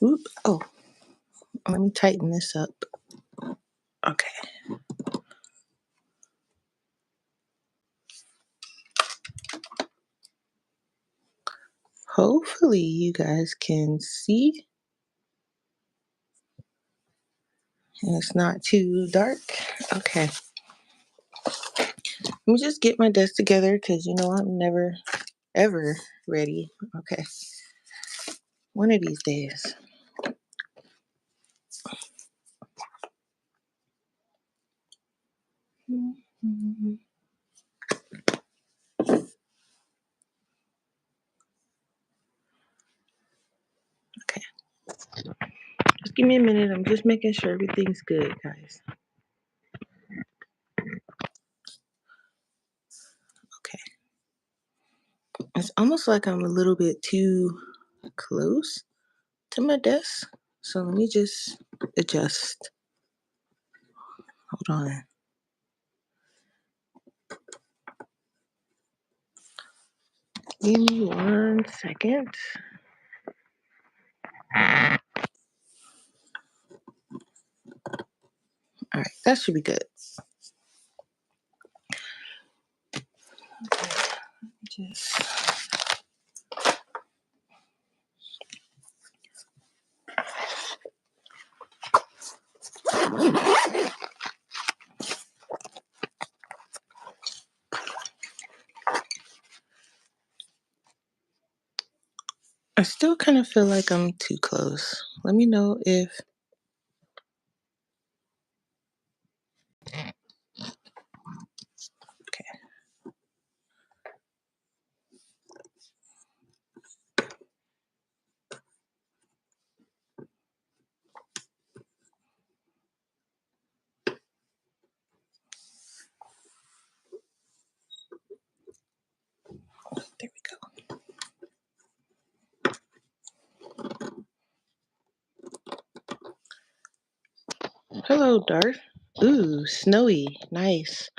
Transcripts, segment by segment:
Oop. Oh, let me tighten this up. Okay. Hopefully you guys can see and it's not too dark. Okay. Let me just get my desk together because I'm never ever ready. Okay. One of these days. Okay. Just give me a minute. I'm just making sure everything's good, guys. Okay. It's almost like I'm a little bit too close to my desk. So let me just adjust. Hold on. Give me 1 second. All right, that should be good. Just I still kind of feel like I'm too close. Let me know if okay. There we go. Hello, Darth. Ooh, snowy. Nice.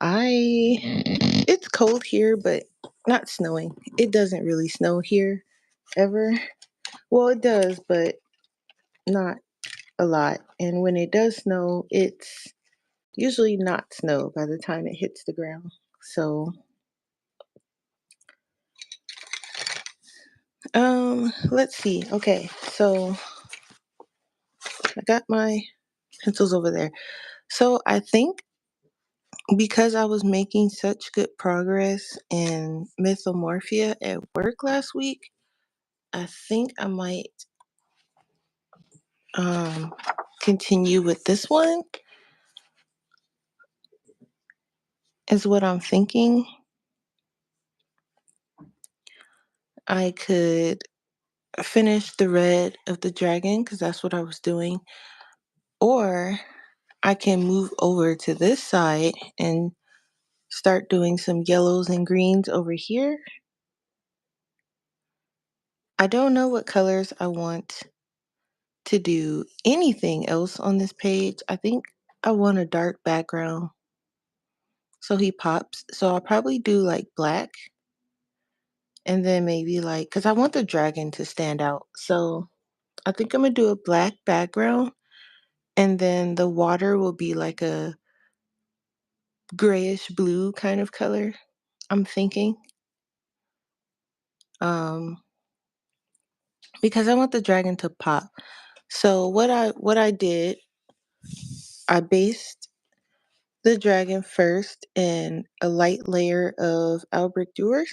It's cold here, but not snowing. It doesn't really snow here ever. Well, it does, but not a lot. And when it does snow, it's usually not snow by the time it hits the ground. So, let's see. Okay, so I got my pencils over there. So I think because I was making such good progress in mythomorphia at work last week, I think I might um, continue with this one, is what I'm thinking. I could finish the red of the dragon because that's what I was doing, or I can move over to this side and start doing some yellows and greens over here. I don't know what colors I want to do anything else on this page. I think I want a dark background so he pops. So I'll probably do like black and then maybe like, because I want the dragon to stand out. So I think I'm going to do a black background and then the water will be like a grayish blue kind of color, I'm thinking. Um, because I want the dragon to pop. So what I did, I based the dragon first in a light layer of Albrecht Dürer,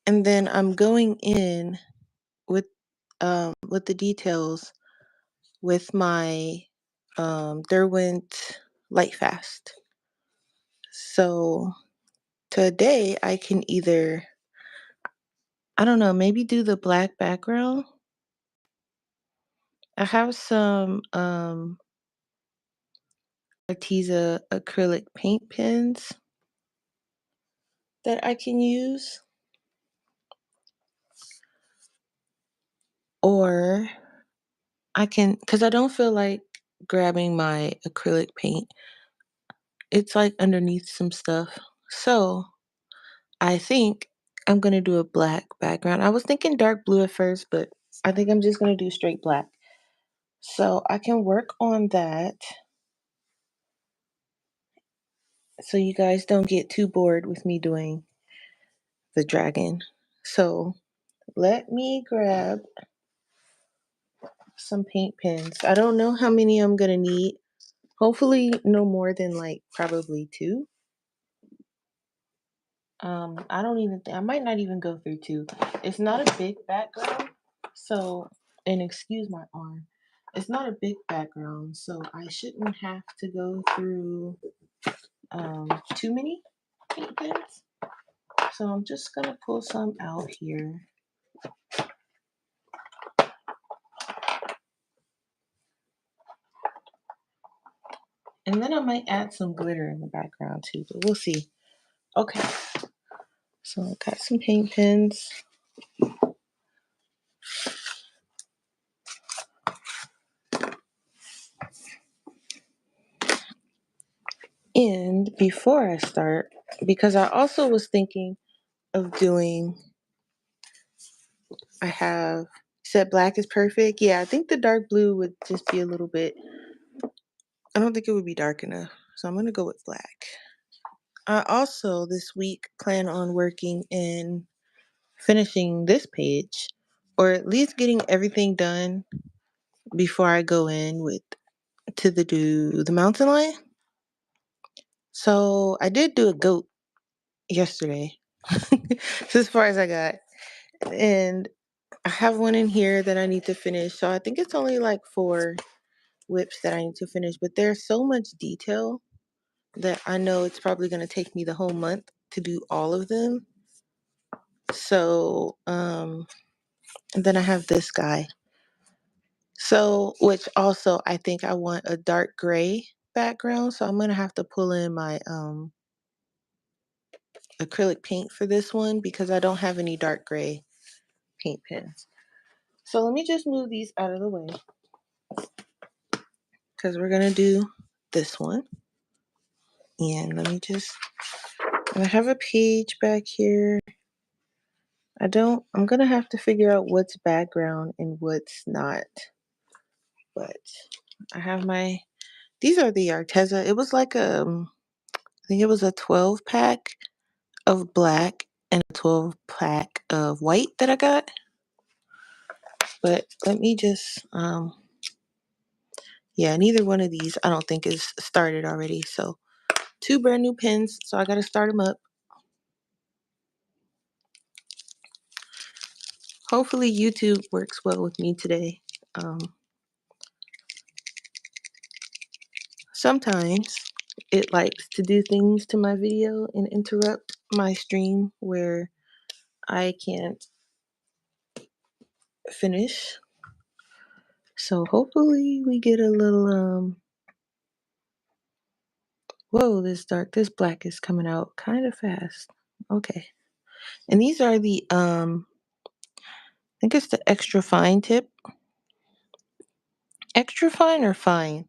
and then I'm going in with the details with my Derwent Lightfast. So today I can either, I don't know, maybe do the black background. I have some Arteza acrylic paint pens that I can use, or I can, because I don't feel like grabbing my acrylic paint. It's like underneath some stuff. So I think I'm going to do a black background. I was thinking dark blue at first, but I think I'm just going to do straight black. So I can work on that so you guys don't get too bored with me doing the dragon. So let me grab some paint pens. I don't know how many I'm going to need. Hopefully no more than like probably two. I don't even think I might not even go through two. It's not a big background, so and excuse my arm. It's not a big background, so I shouldn't have to go through too many paint pens. So I'm just gonna pull some out here. And then I might add some glitter in the background too, but we'll see. Okay. So I got some paint pens. And before I start, because I also was thinking of doing, I have said black is perfect. Yeah, I think the dark blue would just be a little bit, I don't think it would be dark enough. So I'm going to go with black. I also this week plan on working in finishing this page, or at least getting everything done before I go in with to do the mountain lion. So I did do a goat yesterday. That's as far as I got. And I have one in here that I need to finish. So I think it's only like 4 whips that I need to finish. But there's so much detail that I know it's probably going to take me the whole month to do all of them. So, and then I have this guy. So, which also I think I want a dark gray background. So I'm going to have to pull in my acrylic paint for this one because I don't have any dark gray paint pens. So let me just move these out of the way because we're going to do this one. And let me just, I have a page back here. I'm going to have to figure out what's background and what's not. But I have these are the Arteza. It was like I think it was a 12 pack of black and a 12 pack of white that I got. But let me just, yeah, neither one of these I don't think is started already. So 2 brand new pens, so I got to start them up. Hopefully YouTube works well with me today. Sometimes it likes to do things to my video and interrupt my stream where I can't finish. So hopefully we get a little whoa, this black is coming out kind of fast. Okay. And these are the I think it's the extra fine tip. Extra fine or fine?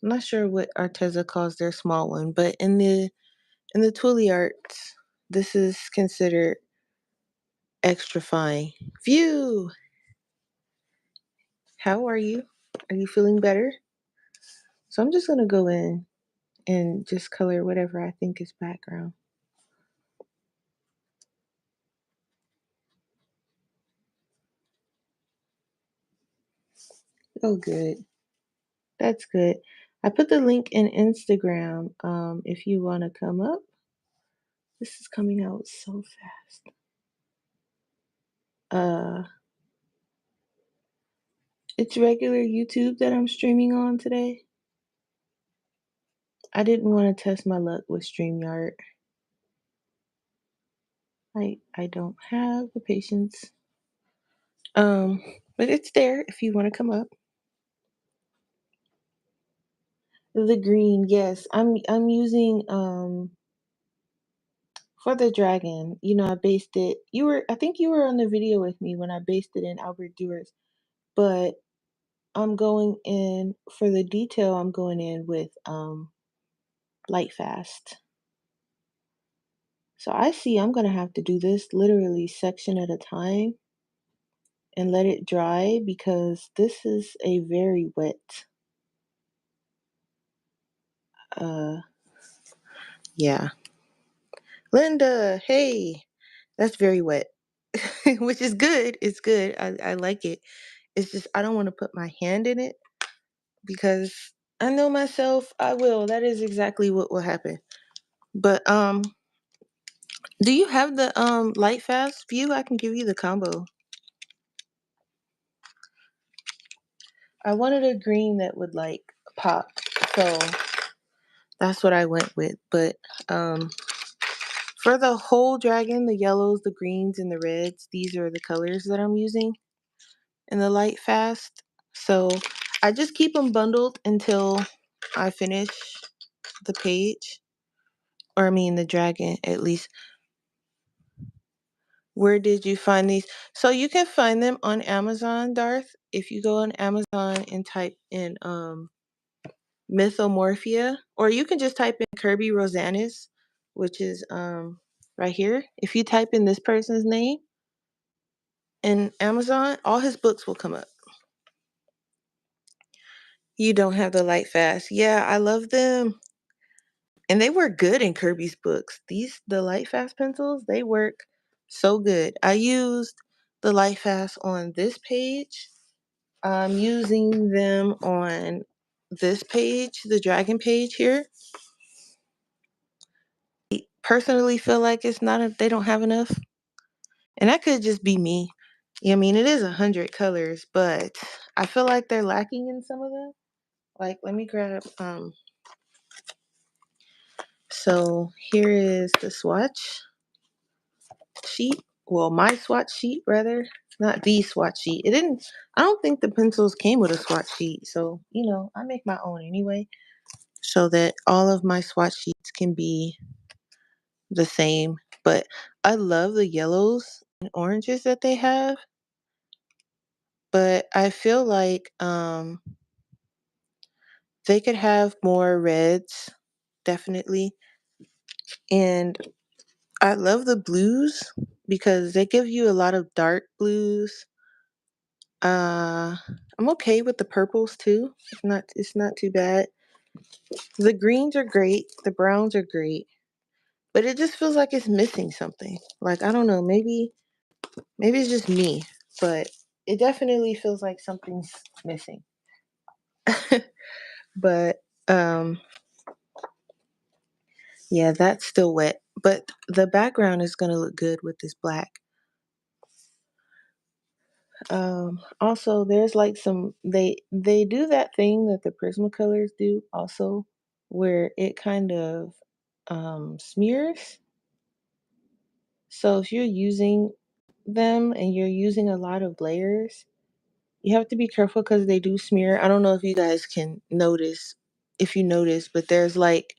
I'm not sure what Arteza calls their small one, but in the Twilly arts, this is considered extra fine. Phew! How are you? Are you feeling better? So I'm just gonna go in and just color whatever I think is background. Oh, good. That's good. I put the link in Instagram if you want to come up. This is coming out so fast. Uh, it's regular YouTube that I'm streaming on today. I didn't want to test my luck with StreamYard. I don't have the patience. Um, but it's there if you want to come up. The green, yes. I'm using for the dragon. You know, I based it. I think you were on the video with me when I based it in Albert Duras. But I'm going in for the detail. I'm going in with light fast. So I see I'm gonna have to do this literally section at a time and let it dry because this is a very wet, uh, yeah. Linda, hey, that's very wet, which is good. It's good. I like it. It's just I don't want to put my hand in it because I know myself. I will. That is exactly what will happen. But do you have the light fast view? I can give you the combo. I wanted a green that would like pop, so that's what I went with. But um, for the whole dragon, the yellows, the greens, and the reds, these are the colors that I'm using in the light fast. So I just keep them bundled until I finish the page, or I mean the dragon at least. Where did you find these? So you can find them on Amazon, Darth. If you go on Amazon and type in Mythomorphia, or you can just type in Kirby Rosanis, which is right here. If you type in this person's name in Amazon, all his books will come up. You don't have the light fast. Yeah, I love them. And they work good in Kirby's books. The light fast pencils, they work so good. I used the light fast on this page. I'm using them on this page, the dragon page here. I personally feel like it's not they don't have enough. And that could just be me. Yeah, I mean, it is 100 colors, but I feel like they're lacking in some of them. Like, let me grab so here is the swatch sheet. Well, my swatch sheet rather, not the swatch sheet. It didn't. I don't think the pencils came with a swatch sheet, so I make my own anyway, so that all of my swatch sheets can be the same. But I love the yellows and oranges that they have, but I feel like they could have more reds, definitely. And I love the blues because they give you a lot of dark blues. I'm okay with the purples too. It's not too bad. The greens are great, the browns are great, but it just feels like it's missing something. Like I don't know, maybe it's just me, but it definitely feels like something's missing. But yeah, that's still wet. But the background is gonna look good with this black. Also, there's like they do that thing that the Prismacolors do also, where it kind of smears. So if you're using them and you're using a lot of layers, you have to be careful because they do smear. I don't know if you guys can notice, if you notice, but there's like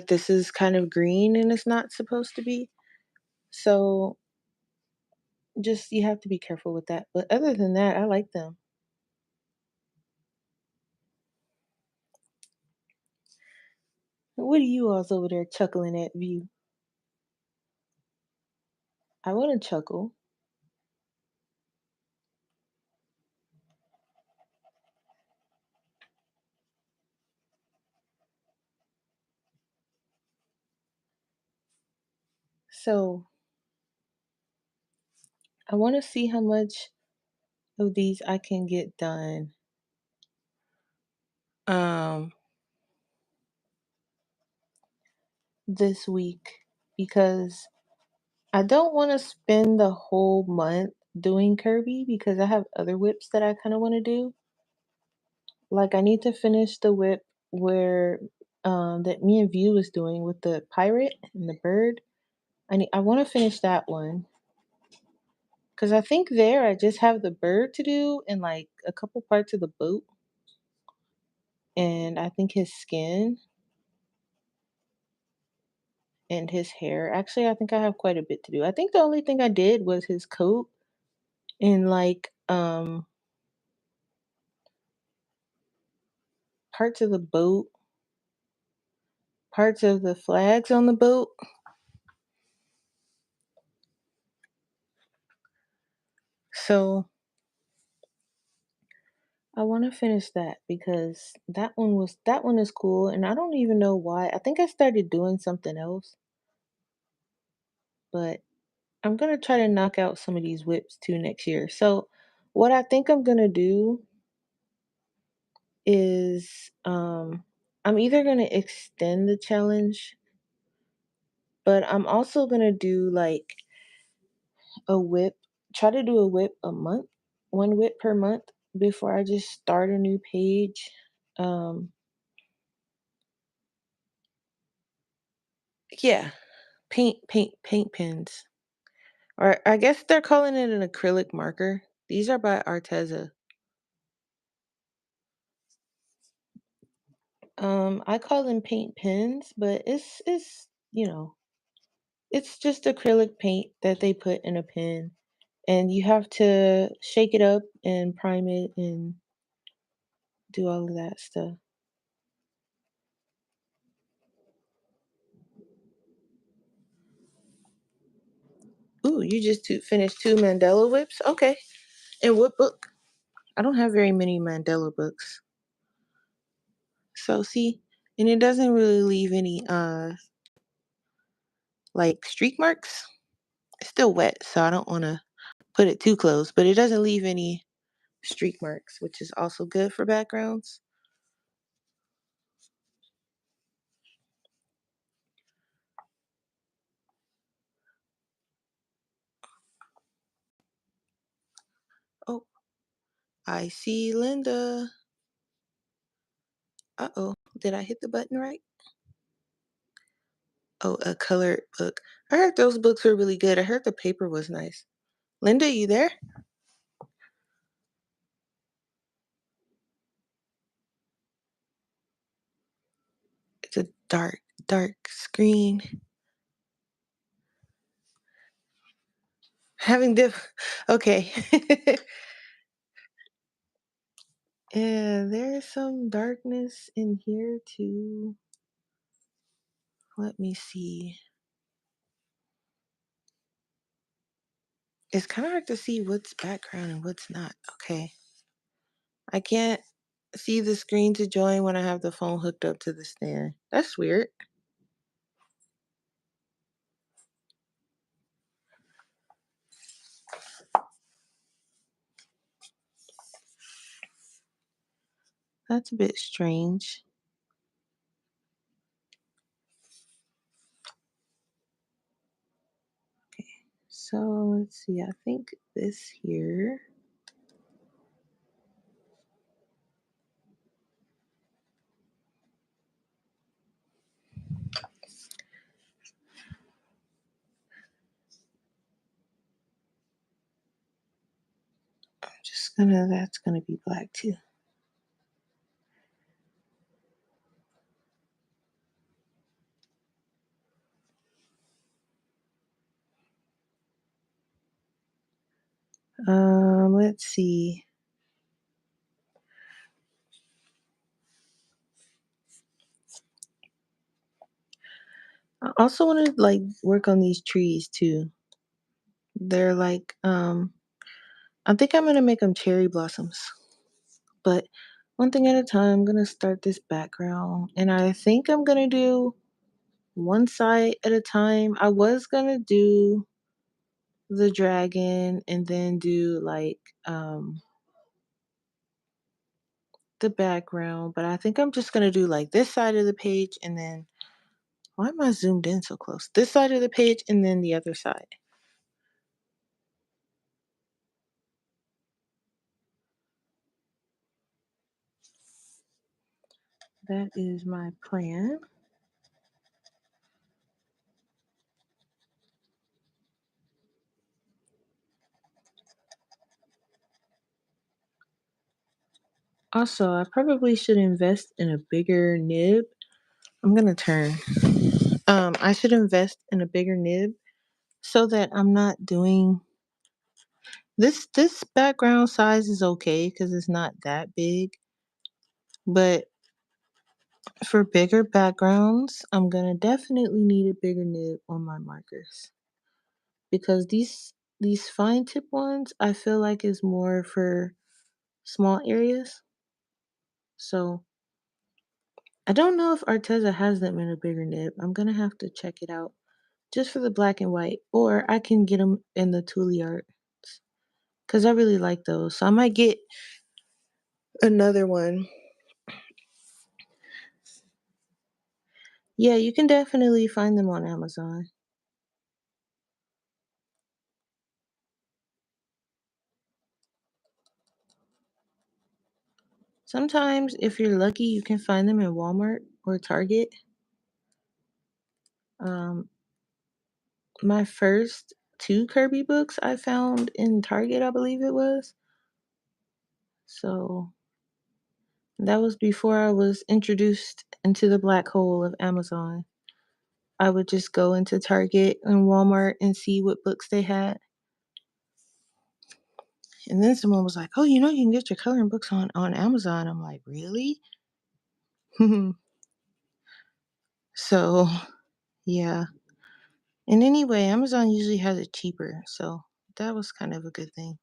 this is kind of green and it's not supposed to be. So just you have to be careful with that. But other than that, I like them. What are you all over there chuckling at, View? I want to chuckle. So I want to see how much of these I can get done um this week because I don't want to spend the whole month doing Kirby because I have other whips that I kind of want to do. Like I need to finish the whip where that me and View was doing with the pirate and the bird. I want to finish that one because I think there I just have the bird to do and like a couple parts of the boat and I think his skin and his hair. Actually, I think I have quite a bit to do. I think the only thing I did was his coat and like parts of the boat, parts of the flags on the boat. So I want to finish that because that one is cool and I don't even know why. I think I started doing something else, but I'm going to try to knock out some of these whips too next year. So what I think I'm going to do is I'm either going to extend the challenge, but I'm also going to do like a whip, try to do a whip a month, one whip per month before I just start a new page. Um yeah, paint pens. Or I guess they're calling it an acrylic marker. These are by Arteza. I call them paint pens, but it's just acrylic paint that they put in a pen, and you have to shake it up and prime it and do all of that stuff. Ooh, you just finished two Mandela whips? Okay. And what book? I don't have very many Mandela books. So see, and it doesn't really leave any like streak marks. It's still wet, so I don't want to put it too close, but it doesn't leave any streak marks, which is also good for backgrounds. Oh, I see Linda. Uh-oh, did I hit the button right? Oh, a colored book. I heard those books were really good. I heard the paper was nice. Linda, you there? It's a dark screen. Having diff. Okay. Yeah, there's some darkness in here too. Let me see. It's kind of hard to see what's background and what's not. Okay. I can't see the screen to join when I have the phone hooked up to the stand. That's weird. That's a bit strange. Okay. So let's see. I think this here. That's gonna be black too. Let's see. I also want to like work on these trees too. They're like, I think I'm gonna make them cherry blossoms. But one thing at a time, I'm gonna start this background, and I think I'm gonna do one side at a time. I was gonna do the dragon and then do like the background, but I think I'm just gonna do like this side of the page and then why am I zoomed in so close? This side of the page and then the other side. That is my plan. Also, I probably should invest in a bigger nib. I'm gonna turn. I should invest in a bigger nib so that I'm not doing this background size is okay because it's not that big. But for bigger backgrounds, I'm gonna definitely need a bigger nib on my markers because these fine tip ones I feel like is more for small areas. So I don't know if Arteza has them in a bigger nib. I'm gonna have to check it out just for the black and white, or I can get them in the Tule Art because I really like those. So I might get another one. Yeah, you can definitely find them on Amazon. Sometimes, if you're lucky, you can find them in Walmart or Target. Um, my first two Kirby books I found in Target, I believe it was. So that was before I was introduced into the black hole of Amazon. I would just go into Target and Walmart and see what books they had. And then someone was like, "Oh, you know, you can get your coloring books on Amazon." I'm like, "Really?" So, yeah. And anyway, Amazon usually has it cheaper, so that was kind of a good thing.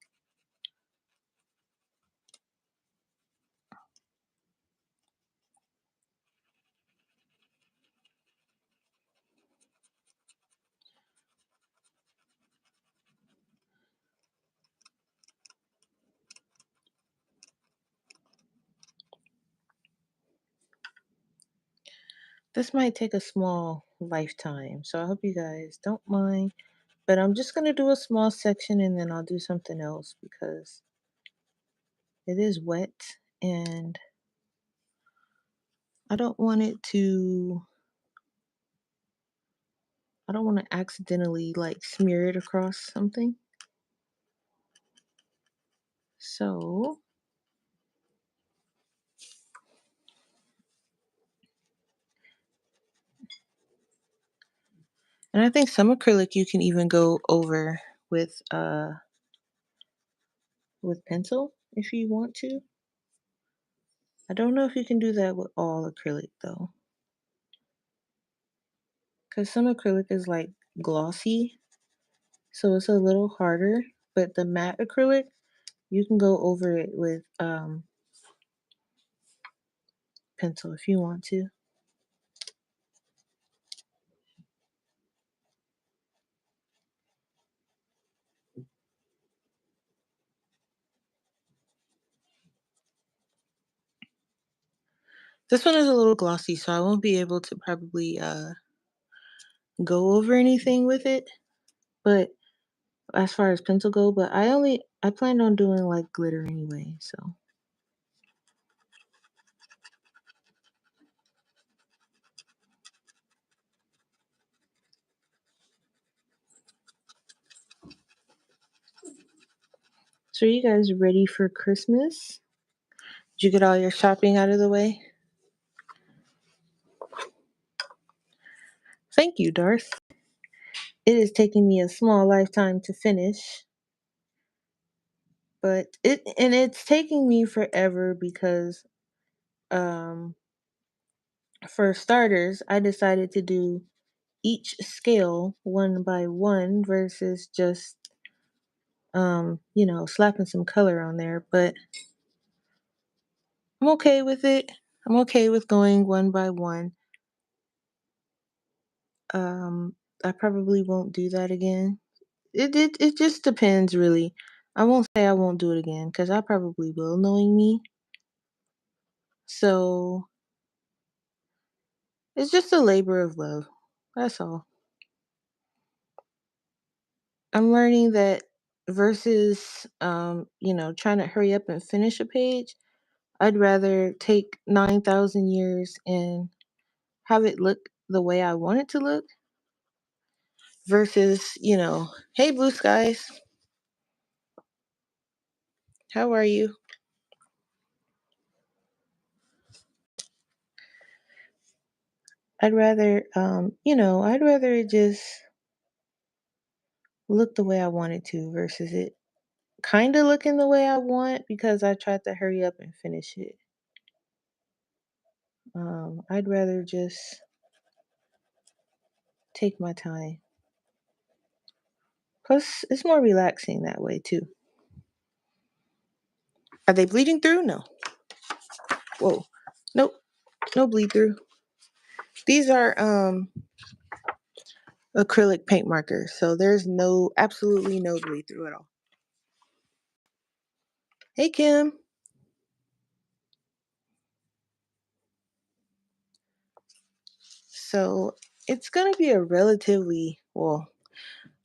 This might take a small lifetime, so I hope you guys don't mind. But I'm just going to do a small section and then I'll do something else because it is wet and I don't want it to, I don't want to accidentally like smear it across something. So, and I think some acrylic you can even go over with pencil if you want to. I don't know if you can do that with all acrylic though, because some acrylic is like glossy, so it's a little harder. But the matte acrylic, you can go over it with pencil if you want to. This one is a little glossy, so I won't be able to probably go over anything with it. But as far as pencil go, but I planned on doing like glitter anyway, so. So are you guys ready for Christmas? Did you get all your shopping out of the way? Thank you, Darth. It is taking me a small lifetime to finish, but it's taking me forever because um for starters, I decided to do each scale one by one versus just slapping some color on there, but I'm okay with it. I'm okay with going one by one. Um I probably won't do that again. It just depends really. I won't say I won't do it again cuz I probably will knowing me. So, it's just a labor of love. That's all. I'm learning that versus trying to hurry up and finish a page, I'd rather take 9,000 years and have it look the way I want it to look versus, hey blue skies, how are you? I'd rather it just look the way I want it to versus it kind of looking the way I want because I tried to hurry up and finish it. I'd rather just take my time. Plus, it's more relaxing that way too. Are they bleeding through? No. Whoa. Nope. No bleed through. These are acrylic paint markers, so there's absolutely no bleed through at all. Hey, Kim. So it's going to be a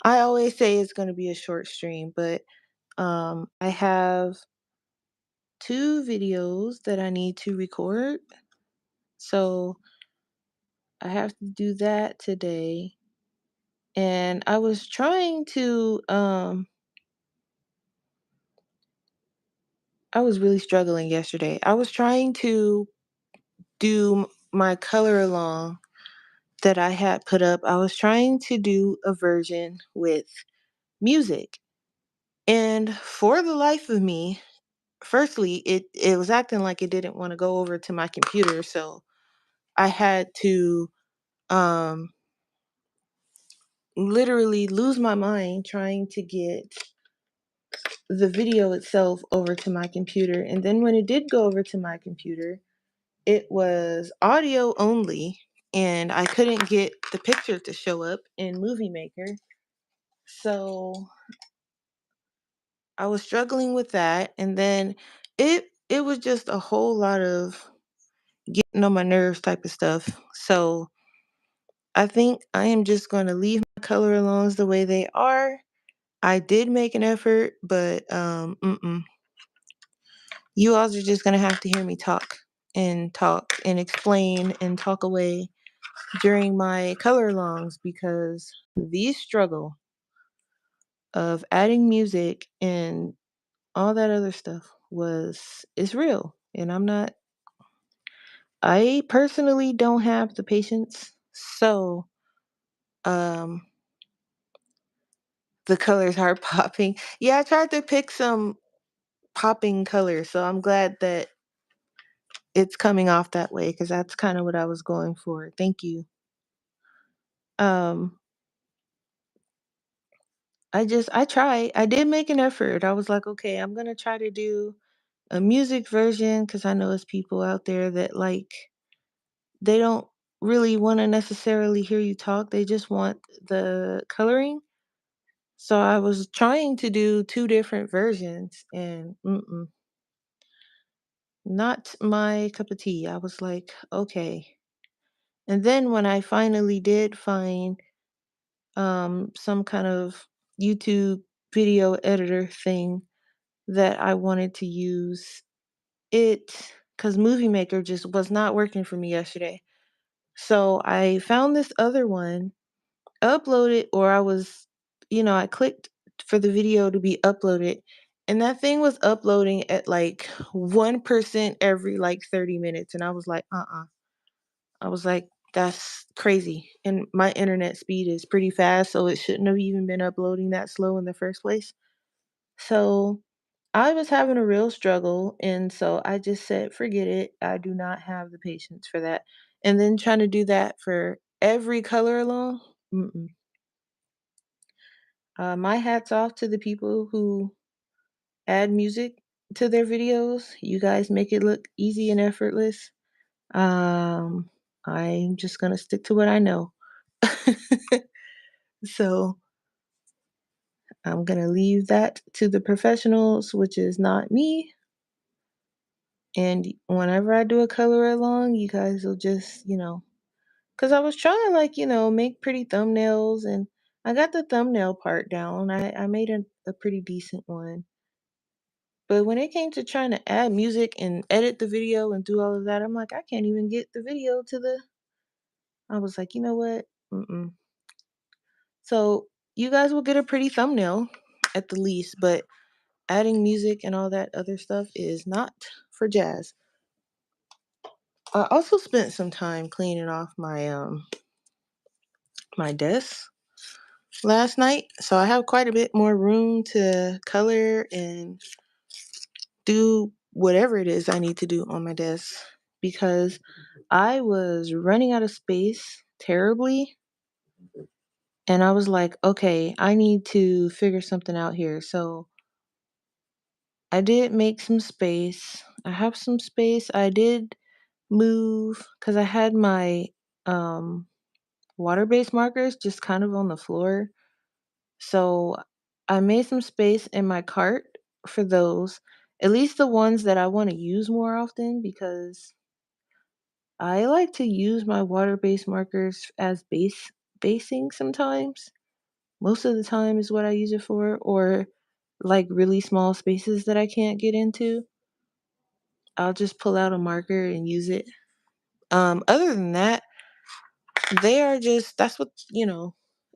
I always say it's going to be a short stream, but I have 2 videos that I need to record. So I have to do that today. And I was trying to, I was really struggling yesterday. I was trying to do my color along that I had put up. I was trying to do a version with music. And for the life of me, firstly, it was acting like it didn't want to go over to my computer. So I had to um, literally lose my mind trying to get the video itself over to my computer. And then when it did go over to my computer, it was audio only, and I couldn't get the picture to show up in Movie Maker. So I was struggling with that, and then it was just a whole lot of getting on my nerves type of stuff. So I think I am just going to leave my color alongs the way they are. I did make an effort, but you all are just going to have to hear me talk and explain and talk away during my color alongs, because the struggle of adding music and all that other stuff is real, and I personally don't have the patience. So um the colors are popping. Yeah, I tried to pick some popping colors, so I'm glad that it's coming off that way, because that's kind of what I was going for. Thank you. um I did make an effort. I was like, okay, I'm gonna try to do a music version, because I know there's people out there that, like, they don't really want to necessarily hear you talk. They just want the coloring. So I was trying to do 2 different versions, and not my cup of tea. I was like, okay. And then when I finally did find some kind of YouTube video editor thing that I wanted to use, because Movie Maker just was not working for me yesterday. So I found this other one, uploaded, or I clicked for the video to be uploaded, and that thing was uploading at like 1% every like 30 minutes. And I was like, I was like, that's crazy. And my internet speed is pretty fast, so it shouldn't have even been uploading that slow in the first place. So I was having a real struggle, and so I just said, forget it. I do not have the patience for that. And then trying to do that for every color along, mm-mm. My hat's off to the people who add music to their videos. You guys make it look easy and effortless. Um, I'm just gonna stick to what I know. So I'm gonna leave that to the professionals, which is not me. And whenever I do a color along, you guys will just, because I was trying to, like, make pretty thumbnails, and I got the thumbnail part down. I made a pretty decent one. But when it came to trying to add music and edit the video and do all of that, I'm like, I can't even get the video to the. I was like, you know what? Mm-mm. So you guys will get a pretty thumbnail at the least, but adding music and all that other stuff is not for jazz. I also spent some time cleaning off my desk last night, so I have quite a bit more room to color and do whatever it is I need to do on my desk, because I was running out of space terribly, and I was like, okay, I need to figure something out here. So I did make some space. I have some space. I did move because I had my um, water-based markers just kind of on the floor. So I made some space in my cart for those, at least the ones that I want to use more often because I like to use my water-based markers as basing sometimes. Most of the time is what I use it for, or like really small spaces that I can't get into. I'll just pull out a marker and use it. Other than that, they are just that's what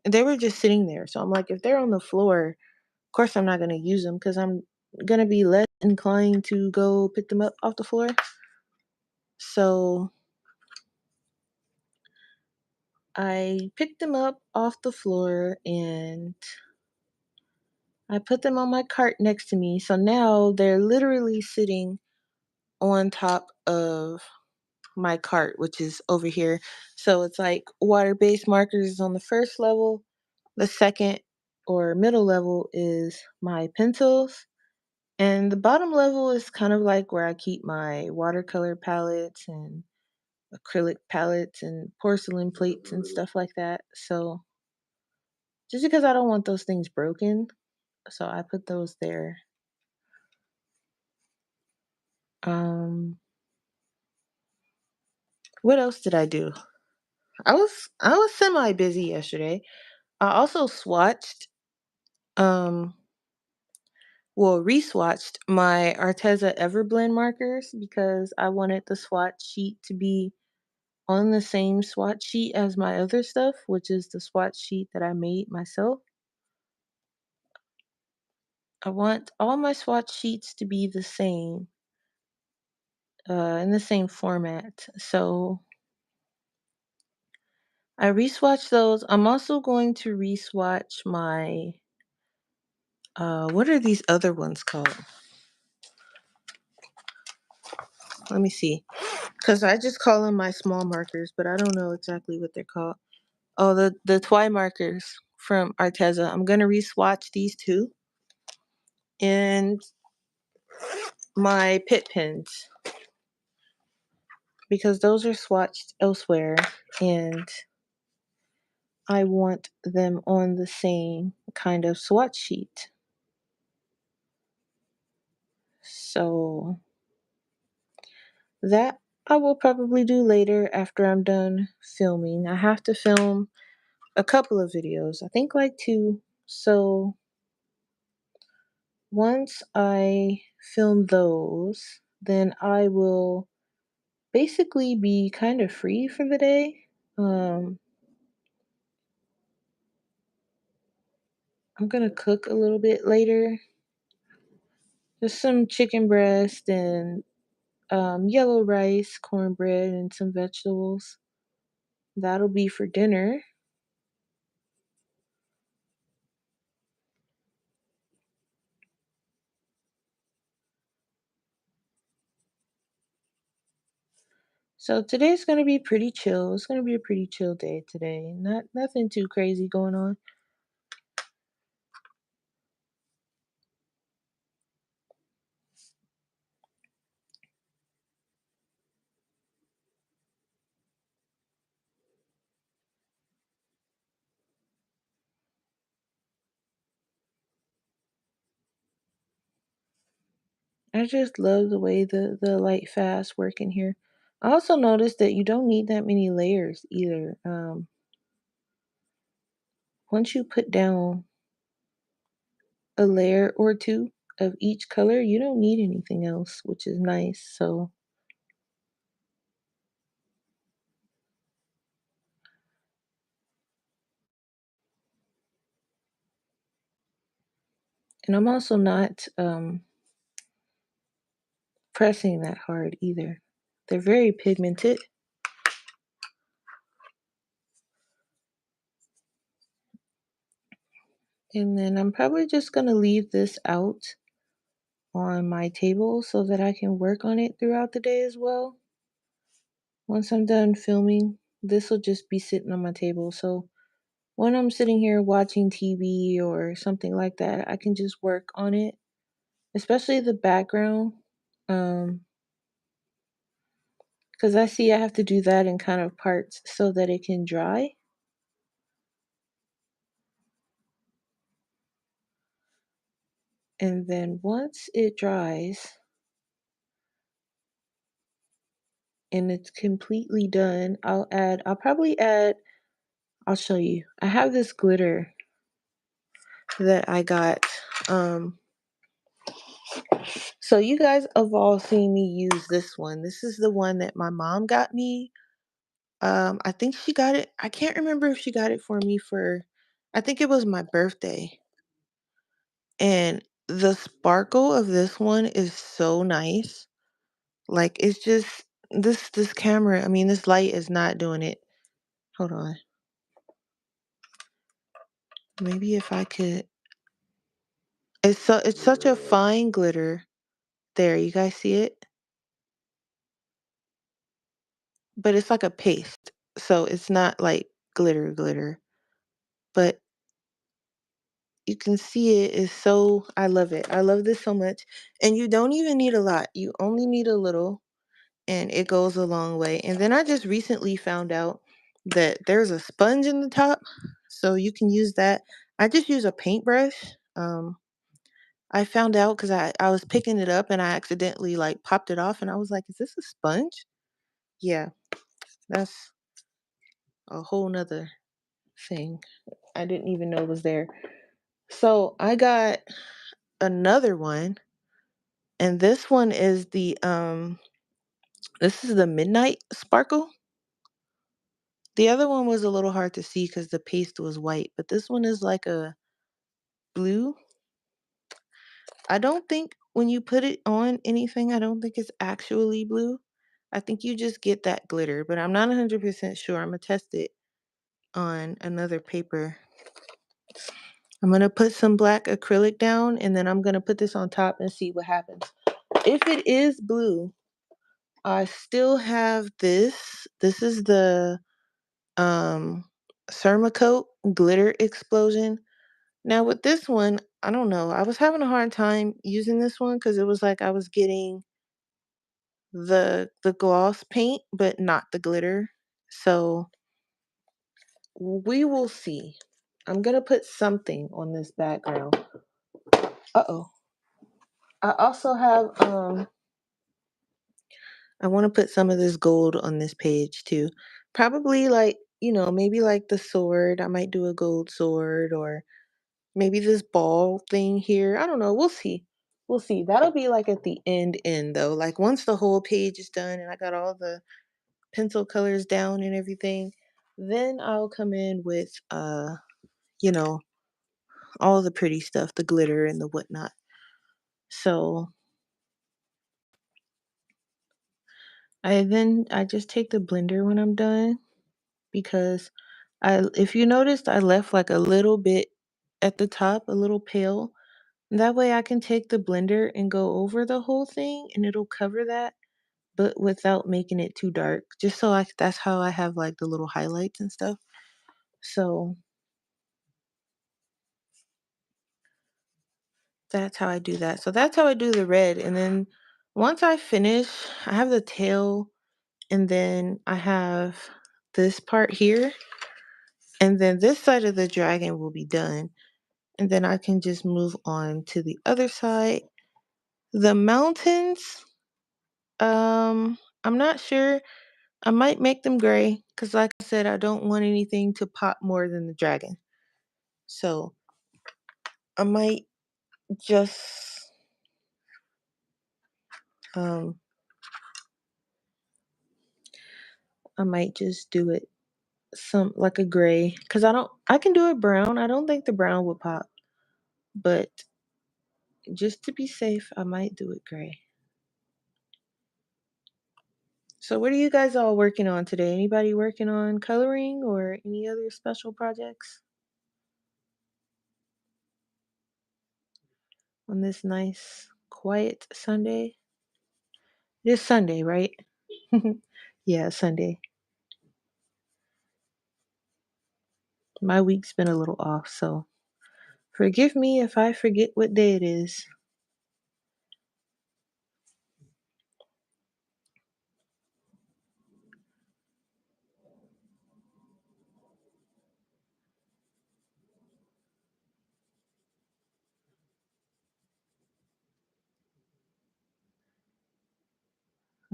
they were just sitting there. So I'm like, if they're on the floor, of course I'm not gonna use them because I'm gonna be less inclined to go pick them up off the floor. So I picked them up off the floor and I put them on my cart next to me. So now they're literally sitting on top of my cart, which is over here. So it's like water-based markers is on the first level. The second or middle level is my pencils. And the bottom level is kind of like where I keep my watercolor palettes and acrylic palettes and porcelain plates and stuff like that. So just because I don't want those things broken, so I put those there. Um, what else did I do? I was semi busy yesterday. I also swatched um reswatched my Arteza Everblend markers because I wanted the swatch sheet to be on the same swatch sheet as my other stuff, which is the swatch sheet that I made myself. I want all my swatch sheets to be the same, in the same format. So I reswatched those. I'm also going to reswatch my, what are these other ones called? Let me see. Because I just call them my small markers, but I don't know exactly what they're called. Oh, the Twi markers from Arteza. I'm gonna reswatch these two. And my pit pens because those are swatched elsewhere and I want them on the same kind of swatch sheet. So that I will probably do later after I'm done filming. I have to film a couple of videos, I think like two. So once I film those, then I will basically be kind of free for the day. Um, I'm gonna cook a little bit later, just some chicken breast and yellow rice, cornbread, and some vegetables. That'll be for dinner. So today's gonna be pretty chill. It's gonna be a pretty chill day today. Nothing too crazy going on. I just love the way the light fast work in here. I also noticed that you don't need that many layers either. Once you put down a layer or two of each color, you don't need anything else, which is nice. So, and I'm also not pressing that hard either. They're very pigmented. And then I'm probably just going to leave this out on my table so that I can work on it throughout the day as well. Once I'm done filming, this will just be sitting on my table. So when I'm sitting here watching TV or something like that, I can just work on it, especially the background. Um, because I see I have to do that in kind of parts so that it can dry. And then once it dries and it's completely done, I'll show you. I have this glitter that I got. Um, so you guys have all seen me use this one. This is the one that my mom got me. I think she got it. I can't remember if she got it for me for, I think it was my birthday. And the sparkle of this one is so nice. Like it's just this camera, I mean this light is not doing it. Hold on. Maybe if I could, it's such a fine glitter. There, you guys see it? But it's like a paste. So it's not like glitter glitter. But you can see it is so, I love it. I love this so much. And you don't even need a lot. You only need a little and it goes a long way. And then I just recently found out that there's a sponge in the top. So you can use that. I just use a paintbrush. I found out because I was picking it up and I accidentally like popped it off and I was like, is this a sponge? Yeah, that's a whole nother thing. I didn't even know was there. So I got another one, and this is the Midnight Sparkle. The other one was a little hard to see because the paste was white, but this one is like a blue. I don't think when you put it on anything, I don't think it's actually blue. I think you just get that glitter, but I'm not 100% sure. I'm gonna test it on another paper. I'm gonna put some black acrylic down and then I'm gonna put this on top and see what happens. If it is blue, I still have this. This is the um Cermacoat glitter explosion. Now with this one, I don't know. I was having a hard time using this one because it was like I was getting the gloss paint but not the glitter. So we will see. I'm gonna put something on this background. Uh-oh. I also have I want to put some of this gold on this page too. Probably like, maybe like the sword. I might do a gold sword or maybe this ball thing here. I don't know. We'll see. We'll see. That'll be like at the end though. Like once the whole page is done and I got all the pencil colors down and everything, then I'll come in with you know, all the pretty stuff, the glitter and the whatnot. So I just take the blender when I'm done because if you noticed I left like a little bit at the top, a little pale. That way I can take the blender and go over the whole thing and it'll cover that, but without making it too dark. Just so that's how I have like the little highlights and stuff. So that's how I do that. So that's how I do the red. And then once I finish, I have the tail and then I have this part here. And then this side of the dragon will be done. And then I can just move on to the other side. The mountains, I'm not sure. I might make them gray because, like I said, I don't want anything to pop more than the dragon. So I might just, um, do it some like a gray because I can do it brown. I don't think the brown would pop, but just to be safe, I might do it gray. So what are you guys all working on today? Anybody working on coloring or any other special projects on this nice quiet Sunday? It is Sunday, right? Yeah, Sunday. My week's been a little off, so forgive me if I forget what day it is.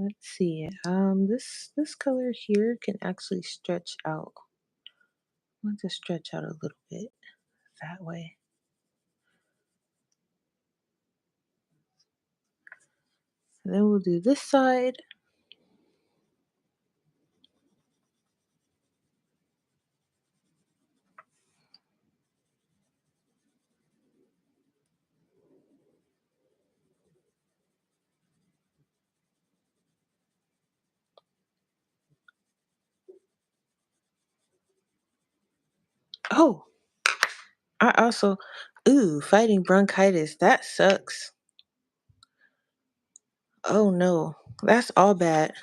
Let's see. This color here can actually stretch out. I want to stretch out a little bit that way. And then we'll do this side. Oh, I also, ooh, fighting bronchitis. That sucks. Oh no, that's all bad.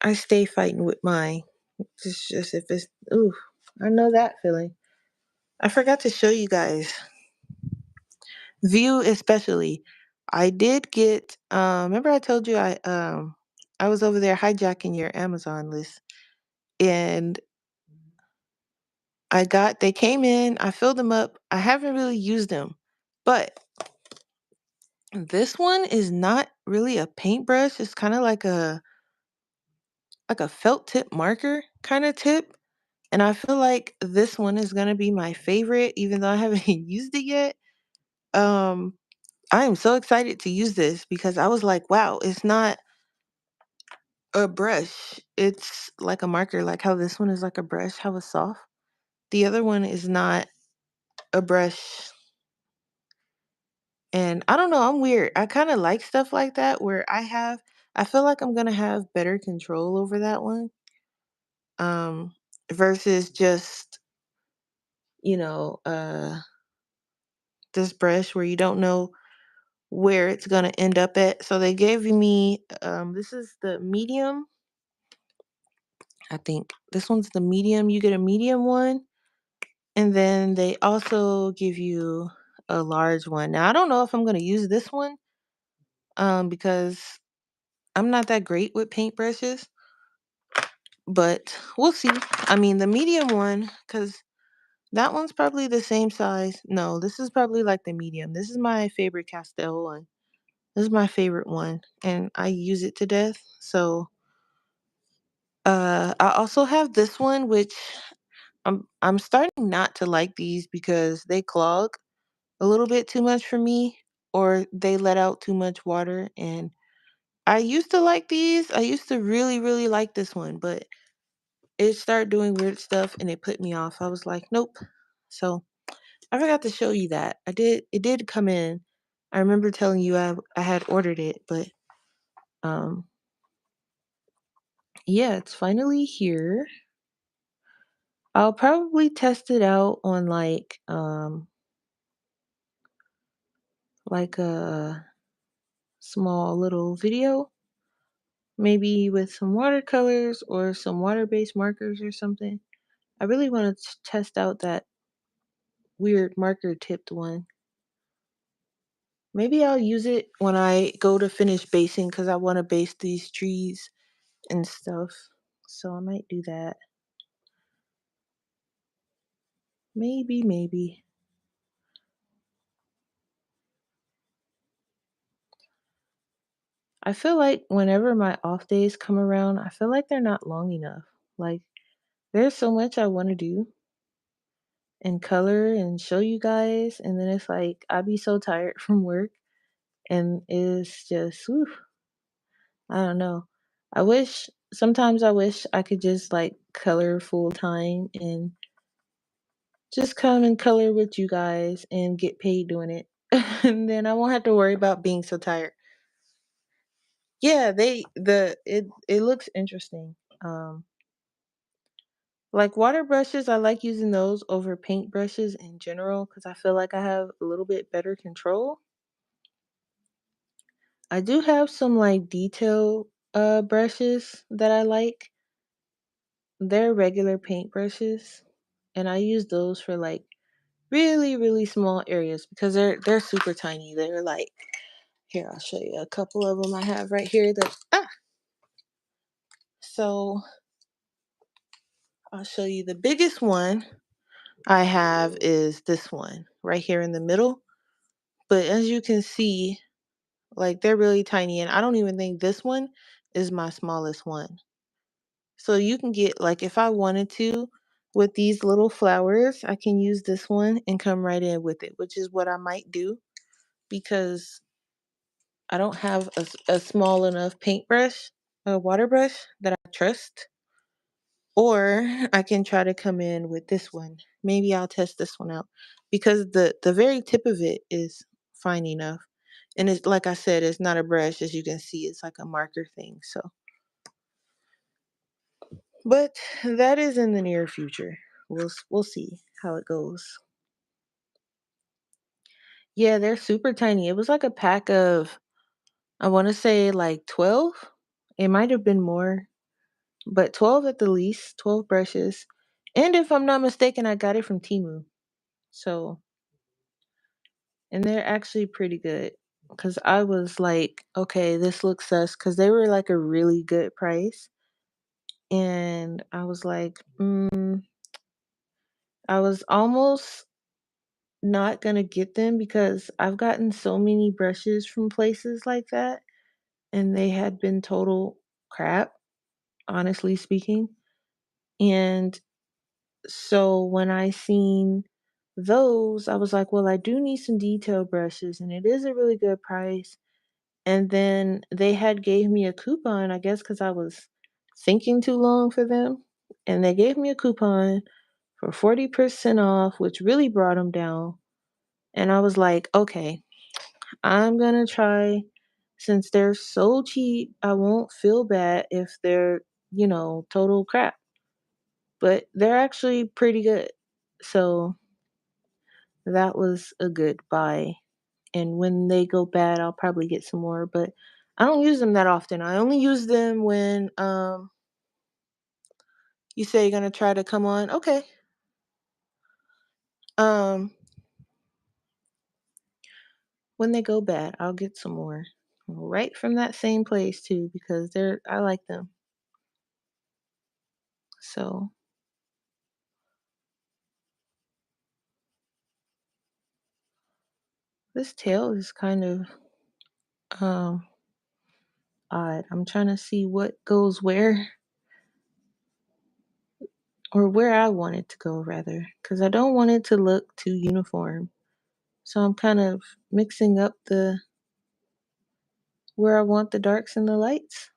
I stay fighting with mine. Just if it's, ooh, I know that feeling. I forgot to show you guys. View especially. I did get, remember I told you I was over there hijacking your Amazon list, and they came in, I filled them up. I haven't really used them, but this one is not really a paintbrush. It's kind of like a felt tip marker kind of tip. And I feel like this one is gonna be my favorite, even though I haven't used it yet. Um, I am so excited to use this because I was like, wow, it's not a brush. It's like a marker, like how this one is like a brush, how it's soft. The other one is not a brush. And I don't know, I'm weird. I kind of like stuff like that where I feel like I'm gonna have better control over that one. Um, versus just, you know, this brush where you don't know where it's gonna end up at. So they gave me this is the medium. I think this one's the medium. You get a medium one, and then they also give you a large one. Now I don't know if I'm gonna use this one because I'm not that great with paintbrushes, but we'll see. I mean, the medium one, because that one's probably the same size. No, this is probably like the medium. This is my favorite Castell one. This is my favorite one, and I use it to death. So, I also have this one, which I'm starting not to like these because they clog a little bit too much for me, or they let out too much water. And I used to like these. I used to really, really like this one, but it started doing weird stuff and it put me off. I was like, nope. So I forgot to show you that. It did come in. I remember telling you I had ordered it, but um yeah, it's finally here. I'll probably test it out on like a small little video, maybe with some watercolors or some water-based markers or something. I really want to test out that weird marker tipped one. Maybe I'll use it when I go to finish basing because I want to base these trees and stuff. So I might do that. Maybe, maybe. I feel like whenever my off days come around, I feel like they're not long enough. Like, there's so much I want to do and color and show you guys. And then it's like, I be so tired from work. And it's just, whew, I don't know. Sometimes I wish I could just like color full time and just come and color with you guys and get paid doing it. And then I won't have to worry about being so tired. Yeah, it looks interesting. Um like water brushes, I like using those over paint brushes in general because I feel like I have a little bit better control. I do have some like detail brushes that I like. They're regular paint brushes, and I use those for like really, really small areas because they're super tiny. They're like, here, I'll show you a couple of them I have right here that so I'll show you the biggest one I have is this one right here in the middle. But as you can see, Like they're really tiny, and I don't even think this one is my smallest one. So you can get, like, if I wanted to, with these little flowers, I can use this one and come right in with it, which is what I might do because I don't have a small enough paintbrush, a water brush that I trust. Or I can try to come in with this one. Maybe I'll test this one out because the very tip of it is fine enough. And it's like I said, it's not a brush, as you can see, it's like a marker thing. So, but that is in the near future. We'll see how it goes. Yeah, they're super tiny. It was like a pack of, I want to say like 12. It might have been more, but 12 at the least, 12 brushes. And if I'm not mistaken, I got it from Temu. So, and they're actually pretty good because I was like, okay, this looks sus because they were like a really good price. And I was like, I was almost not gonna get them because I've gotten so many brushes from places like that and they had been total crap, honestly speaking. And so when I seen those, I was like, well, I do need some detail brushes and it is a really good price. And then they had gave me a coupon, I guess, because I was thinking too long for them. And they gave me a coupon for 40% off, which really brought them down. And I was like, okay, I'm going to try. Since they're so cheap, I won't feel bad if they're, total crap. But they're actually pretty good. So that was a good buy. And when they go bad, I'll probably get some more, but I don't use them that often. I only use them when you say you're gonna try to come on. Okay. Um when they go bad, I'll get some more. Right from that same place too, because I like them. So this tail is kind of um odd. I'm trying to see what goes where, or where I want it to go rather, because I don't want it to look too uniform. So I'm kind of mixing up the where I want the darks and the lights.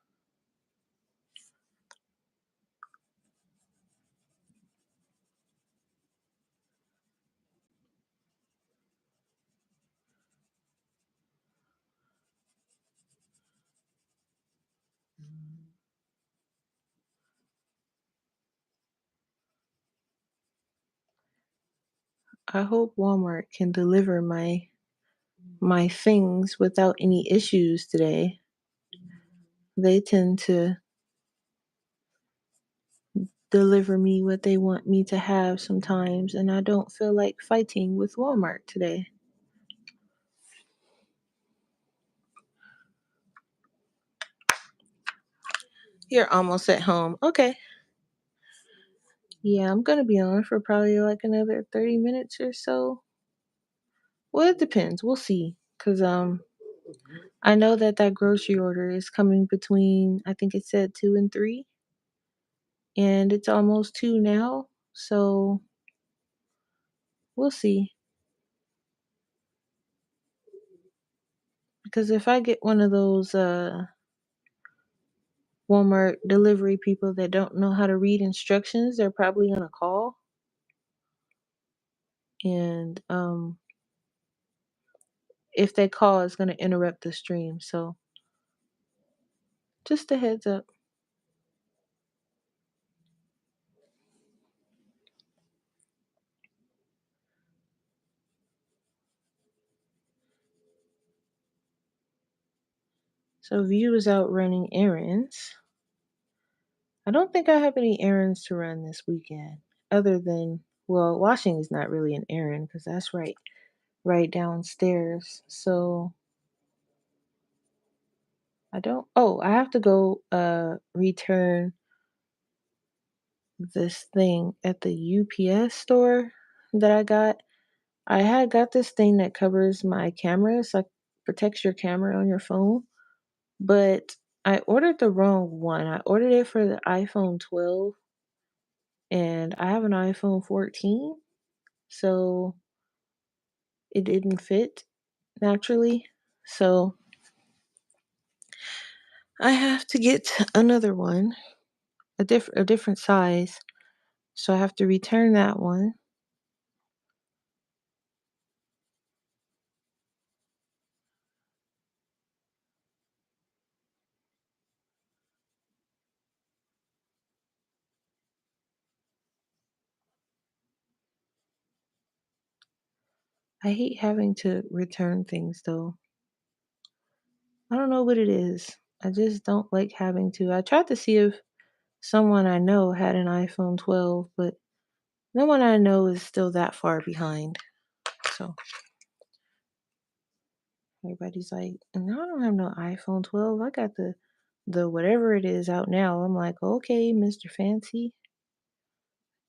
I hope Walmart can deliver my things without any issues today. They tend to deliver me what they want me to have sometimes, and I don't feel like fighting with Walmart today. You're almost at home. Okay. Yeah, I'm gonna be on for probably like another 30 minutes or so. Well, it depends. We'll see. Cause I know that grocery order is coming between, I think it said 2 and 3, and it's almost 2 now. So we'll see. Because if I get one of those Walmart delivery people that don't know how to read instructions, they're probably gonna call, and if they call, it's gonna interrupt the stream. So just a heads up. So View is out running errands. I don't think I have any errands to run this weekend, other than, well, washing is not really an errand because that's right downstairs. So I don't. Oh, I have to go return this thing at the UPS store that I got. I had got this thing that covers my cameras, like protects your camera on your phone, but I ordered the wrong one. I ordered it for the iPhone 12 and I have an iPhone 14, so it didn't fit naturally. So I have to get another one, a different size. So I have to return that one. I hate having to return things though. I don't know what it is. I just don't like having to. I tried to see if someone I know had an iPhone 12, but no one I know is still that far behind. So everybody's like, no, I don't have no iPhone 12. I got the whatever it is out now. I'm like, okay, Mr. Fancy,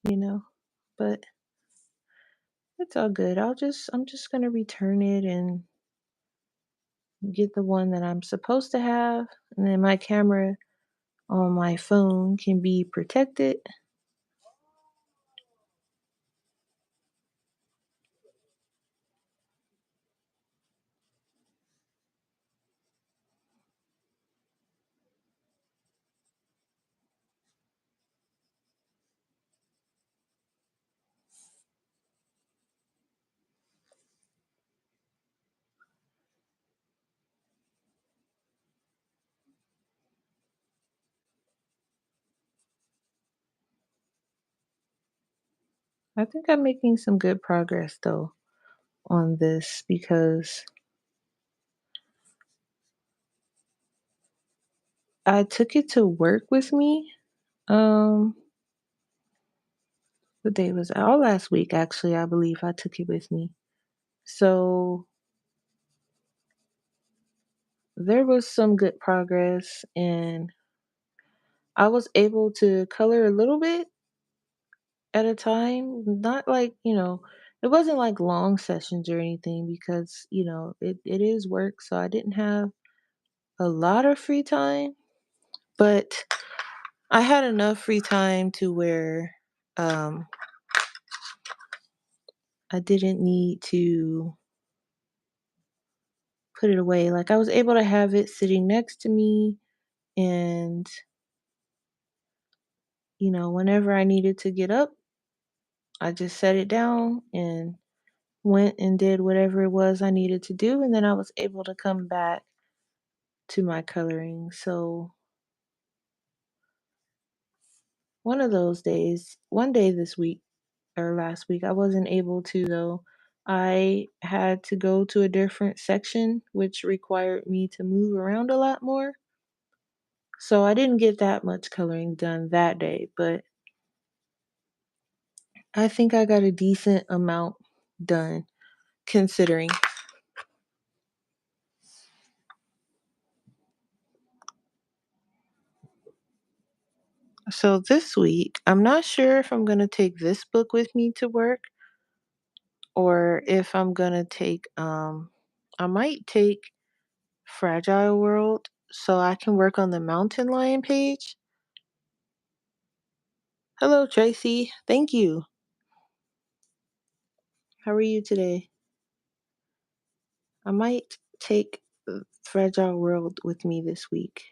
you know, but it's all good. I'm just gonna return it and get the one that I'm supposed to have, and then my camera on my phone can be protected. I think I'm making some good progress though on this because I took it to work with me. Um, what day was it? All last week actually, I believe I took it with me. So there was some good progress and I was able to color a little bit at a time. Not like, it wasn't like long sessions or anything because, it is work. So I didn't have a lot of free time, but I had enough free time to where um, I didn't need to put it away. Like I was able to have it sitting next to me and, whenever I needed to get up, I just set it down and went and did whatever it was I needed to do. And then I was able to come back to my coloring. So one of those days, one day this week or last week, I wasn't able to though. I had to go to a different section, which required me to move around a lot more. So I didn't get that much coloring done that day, but I think I got a decent amount done considering. So this week, I'm not sure if I'm going to take this book with me to work or if I'm going to take I might take Fragile World so I can work on the mountain lion page. Hello Tracy. Thank you. How are you today? I might take Fragile World with me this week.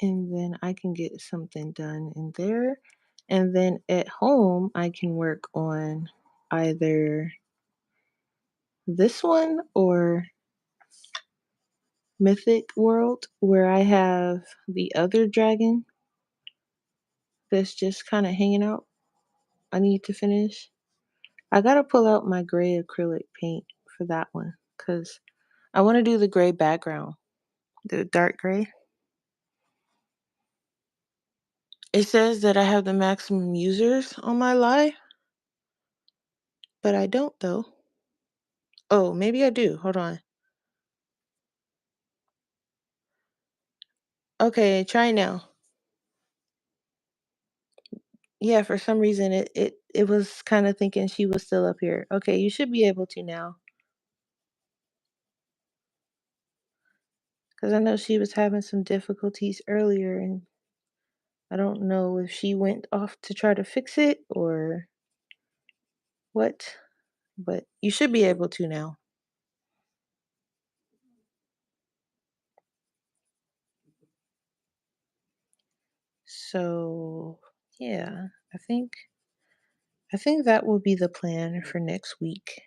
And then I can get something done in there. And then at home, I can work on either this one or Mythic World, where I have the other dragon that's just kind of hanging out. I need to finish. I gotta pull out my gray acrylic paint for that one because I want to do the gray background, the dark gray. It says that I have the maximum users on my live, but I don't though. Oh, maybe I do. Hold on. Okay, try now. Yeah, for some reason it was kind of thinking she was still up here. Okay, you should be able to now. Because I know she was having some difficulties earlier, and I don't know if she went off to try to fix it or what, but you should be able to now. So, yeah, I think I think that will be the plan for next week.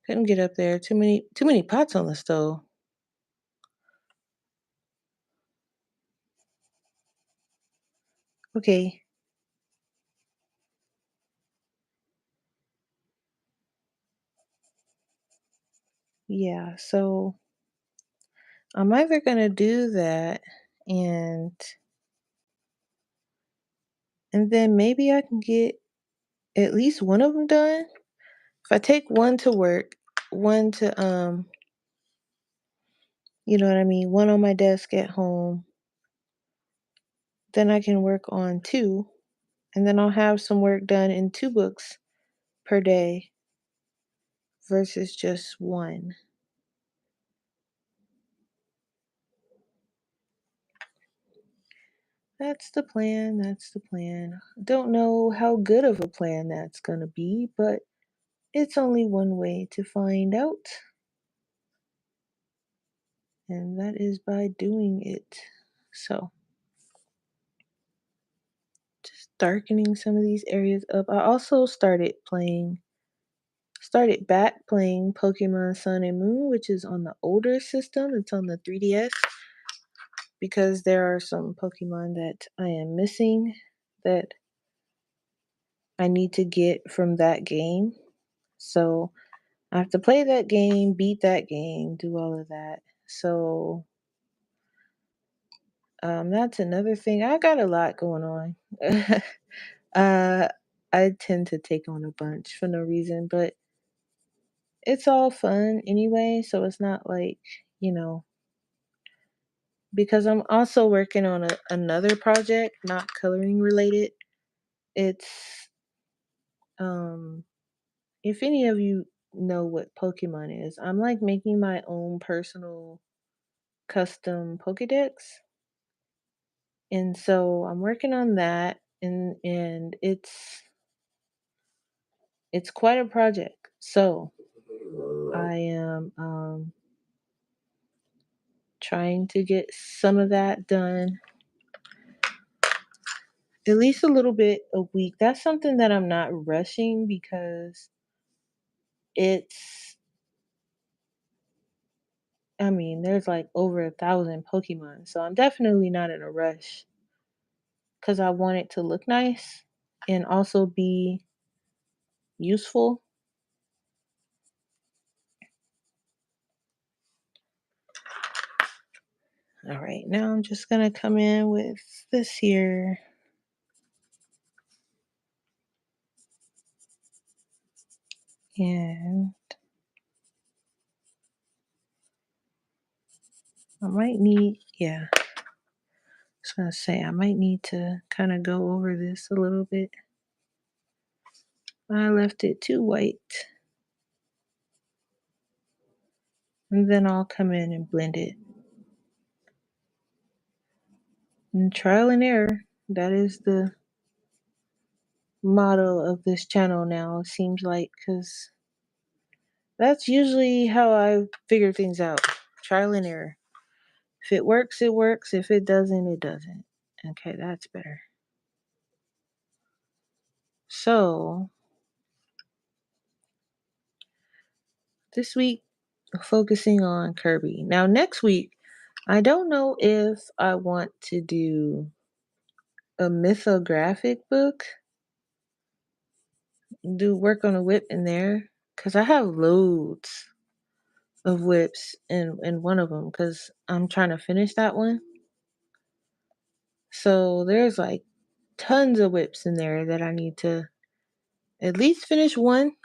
Couldn't get up there. Too many pots on the stove. Okay. Yeah, so I'm either gonna do that and then maybe I can get at least one of them done. If I take one to work, one to you know what I mean, one on my desk at home, then I can work on two, and then I'll have some work done in two books per day versus just one. That's the plan. That's the plan. Don't know how good of a plan that's gonna be, but it's only one way to find out, and that is by doing it. So, just darkening some of these areas up. I also started back playing Pokemon Sun and Moon, which is on the older system. It's on the 3DS because there are some Pokemon that I am missing that I need to get from that game. So I have to play that game, beat that game, do all of that. So that's another thing. I got a lot going on. uh, I tend to take on a bunch for no reason, but it's all fun anyway. So it's not like, you know, because I'm also working on another project, not coloring related. It's um if any of you know what Pokemon is, I'm like making my own personal custom Pokédex. And so I'm working on that, and it's quite a project. So I am trying to get some of that done, at least a little bit a week. That's something that I'm not rushing because it's I mean, there's like over 1,000 Pokemon, so I'm definitely not in a rush because I want it to look nice and also be useful. All right, now I'm just gonna come in with this here, and I might need, yeah, I was gonna say I might need to kind of go over this a little bit. I left it too white, and then I'll come in and blend it. And trial and error, that is the motto of this channel now, it seems like, because that's usually how I figure things out. Trial and error. If it works, it works. If it doesn't, it doesn't. Okay, that's better. So, this week, focusing on Kirby. Now, next week, I don't know if I want to do a mythographic book, do work on a whip in there, because I have loads of whips in one of them, because I'm trying to finish that one. So, there's like tons of whips in there that I need to at least finish one.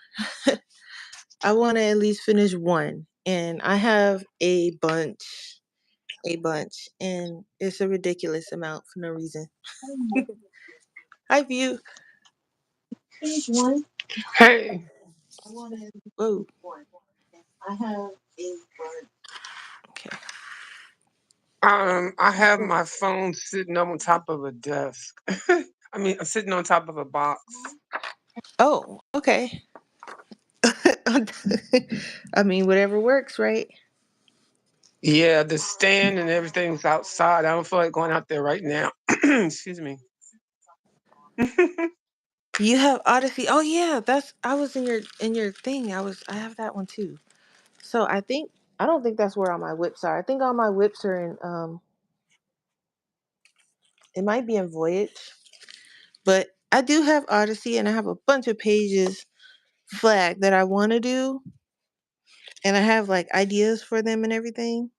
I want to at least finish one, and I have a bunch, and it's a ridiculous amount for no reason. Hi, view. Finish one. Hey, I want to whoa. One. I have a bunch. Okay. I have my phone sitting on top of a desk. I mean, sitting on top of a box. Oh, okay. I mean, whatever works, right? Yeah, the stand and everything's outside. I don't feel like going out there right now. Excuse me. You have Odyssey. Oh yeah, that's I was in your thing. I have that one too. So I don't think that's where all my whips are. I think all my whips are in it might be in Voyage, but I do have Odyssey and I have a bunch of pages flagged that I want to do, and I have like ideas for them and everything.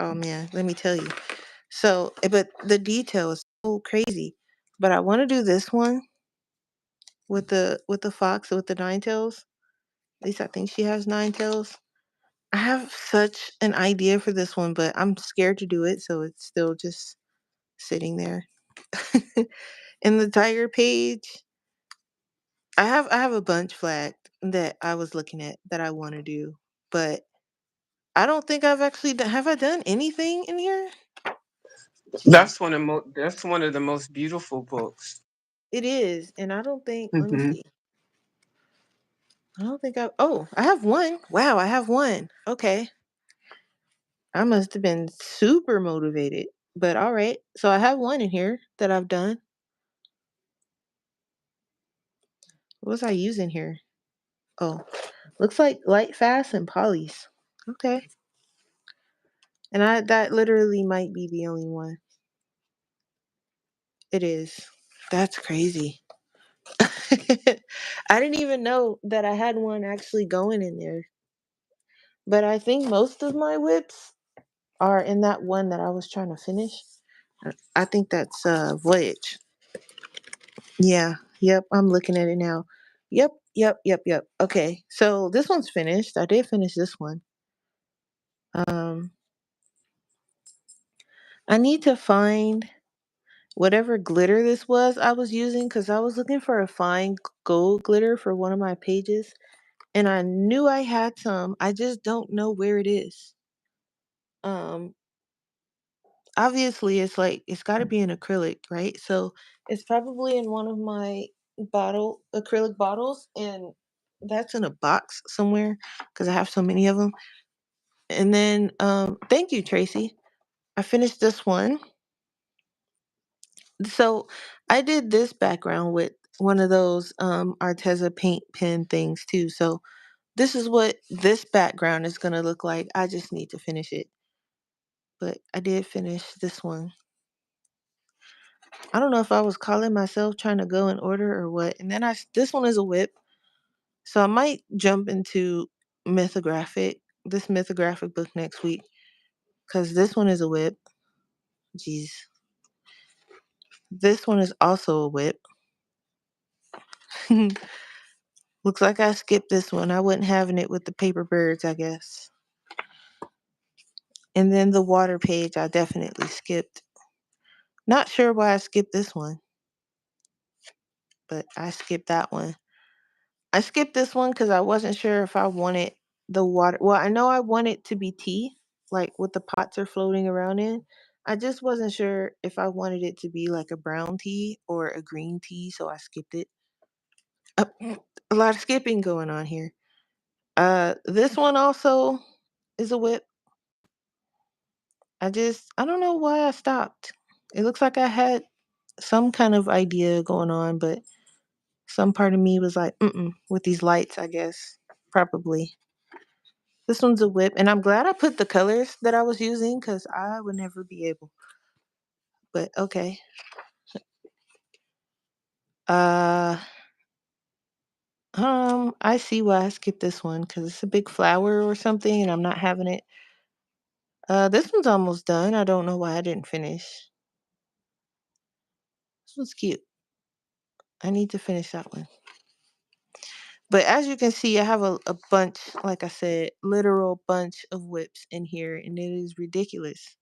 Oh man, let me tell you. So, but the detail is so crazy. But I want to do this one with the fox with the nine tails. At least I think she has nine tails. I have such an idea for this one, but I'm scared to do it, so it's still just sitting there. In the tiger page, I have a bunch flagged that I was looking at that I want to do, but I don't think I've actually done. Have I done anything in here? That's one of the most beautiful books. It is, and I don't think. Let me Hmm. see. I don't think I. Oh, I have one. Wow, I have one. Okay, I must have been super motivated. But all right, so I have one in here that I've done. What was I using here? Oh, looks like light fast and polys. Okay, and I that literally might be the only one. It is. That's crazy. I didn't even know that I had one actually going in there. But I think most of my whips are in that one that I was trying to finish. I think that's Voyage. Yeah. Yep. I'm looking at it now. Yep. Yep. Yep. Yep. Okay. So this one's finished. I did finish this one. Um, I need to find whatever glitter this was I was using because I was looking for a fine gold glitter for one of my pages, and I knew I had some. I just don't know where it is. Um, obviously it's like it's got to be an acrylic, right? So it's probably in one of my bottle acrylic bottles, and that's in a box somewhere because I have so many of them. And then thank you, Tracy. I finished this one. So I did this background with one of those Arteza paint pen things too. So this is what this background is going to look like. I just need to finish it, but I did finish this one. I don't know if I was calling myself trying to go in order or what. And then this one is a whip, so I might jump into mythographic this mythographic book next week because this one is a whip. Jeez, this one is also a whip. Looks like I skipped this one. I wasn't having it with the paper birds, I guess. And then the water page, I definitely skipped. Not sure why I skipped this one, but I skipped that one. I skipped this one because I wasn't sure if I wanted the water. Well, I know I want it to be tea, like what the pots are floating around in. I just wasn't sure if I wanted it to be like a brown tea or a green tea, so I skipped it. Uh, a lot of skipping going on here. This one also is a whip. I don't know why I stopped. It looks like I had some kind of idea going on, but some part of me was like, with these lights, I guess. Probably. This one's a whip, and I'm glad I put the colors that I was using because I would never be able. But okay. Uh, I see why I skipped this one because it's a big flower or something, and I'm not having it. This one's almost done. I don't know why I didn't finish. This one's cute. I need to finish that one. But as you can see, I have a bunch, like I said, literal bunch of whips in here, and it is ridiculous.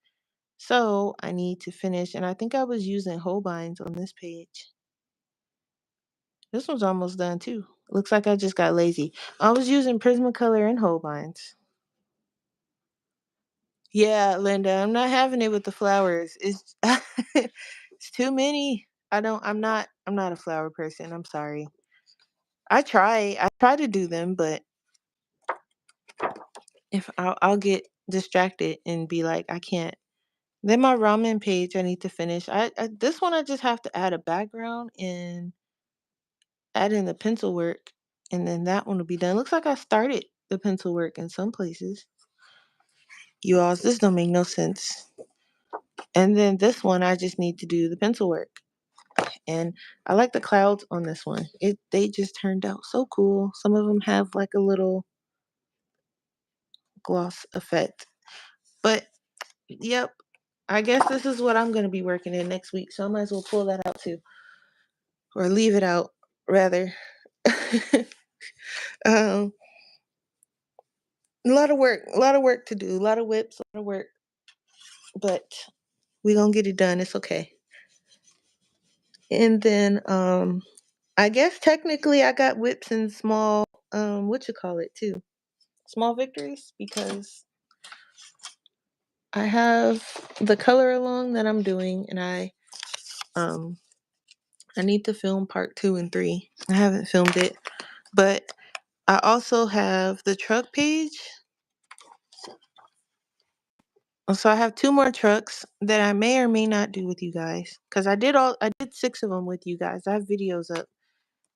So I need to finish, and I think I was using Holbeins on this page. This one's almost done too. Looks like I just got lazy. I was using Prismacolor and Holbeins. Yeah, Linda, I'm not having it with the flowers. It's it's too many. I'm not a flower person. I'm sorry. I try to do them, but if I'll get distracted and be like, I can't. Then my ramen page I need to finish. I this one I just have to add a background and add in the pencil work, and then that one will be done. Looks like I started the pencil work in some places. You all, this don't make no sense. And then this one I just need to do the pencil work. And I like the clouds on this one. They just turned out so cool. Some of them have like a little gloss effect. But yep, I guess this is what I'm going to be working in next week. So I might as well pull that out too, or leave it out rather. um, a lot of work to do, a lot of whips, a lot of work. But we gonna get it done. It's okay. And then I guess technically I got whips in small what you call it too. Small victories because I have the color along that I'm doing, and um I need to film part 2 and 3. I haven't filmed it, but I also have the truck page. So I have 2 more trucks that I may or may not do with you guys cuz I did 6 of them with you guys. I have videos up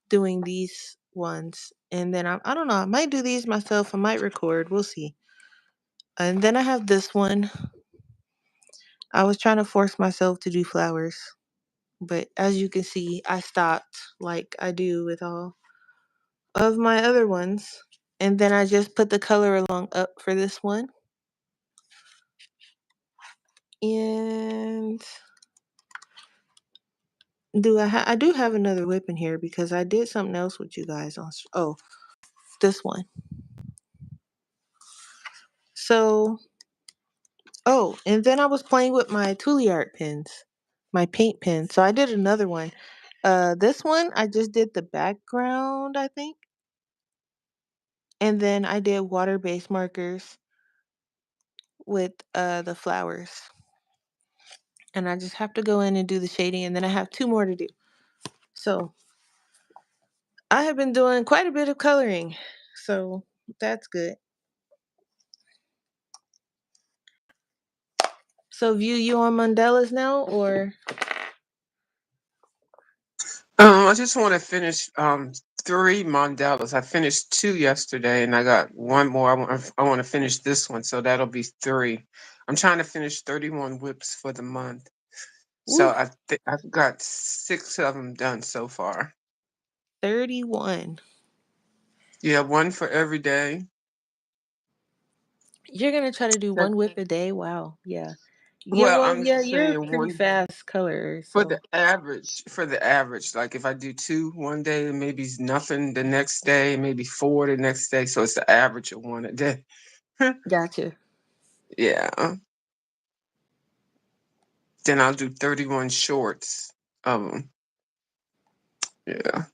doing these ones, and then I don't know, I might do these myself, I might record, we'll see. And then I have this one. I was trying to force myself to do flowers, but as you can see, I stopped like I do with all of my other ones. And then I just put the color along up for this one. And I do have another whip in here because I did something else with you guys on this one. So and then I was playing with my Tuli art pens, my paint pens. So I did another one. This one I just did the background, I think. And then I did water-based markers with the flowers. And I just have to go in and do the shading, and then I have 2 more to do. So I have been doing quite a bit of coloring. So that's good. So view you on Mandalas now, or I just want to finish 3 mandalas. I finished 2 yesterday, and I got one more. I want to finish this one, so that'll be 3. I'm trying to finish 31 whips for the month, so woo, I've got 6 of them done so far. 31. Yeah, one for every day. You're gonna try to do That- one whip a day? Wow. Yeah. Yeah, Well, well, I'm yeah, you're a saying pretty one fast colorer, for the so average. For the average, like if I do 2 one day, maybe nothing the next day, maybe 4 the next day. So it's the average of one a day. gotcha. Yeah. Then I'll do 31 shorts of them. Yeah.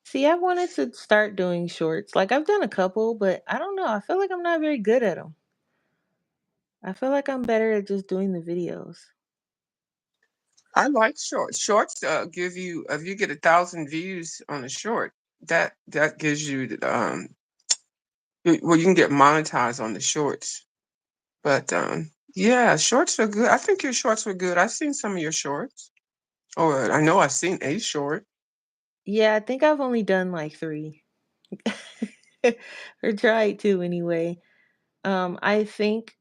See, I wanted to start doing shorts. Like I've done a couple, but I don't know. I feel like I'm not very good at them. I feel like I'm better at just doing the videos. I like shorts. Shorts give you, if you get 1,000 views on a short, that gives you well, you can get monetized on the shorts. But yeah, shorts are good. I think your shorts were good. I've seen some of your shorts. Or I know I've seen a short. Yeah, I think I've only done like 3. Or tried to anyway. I think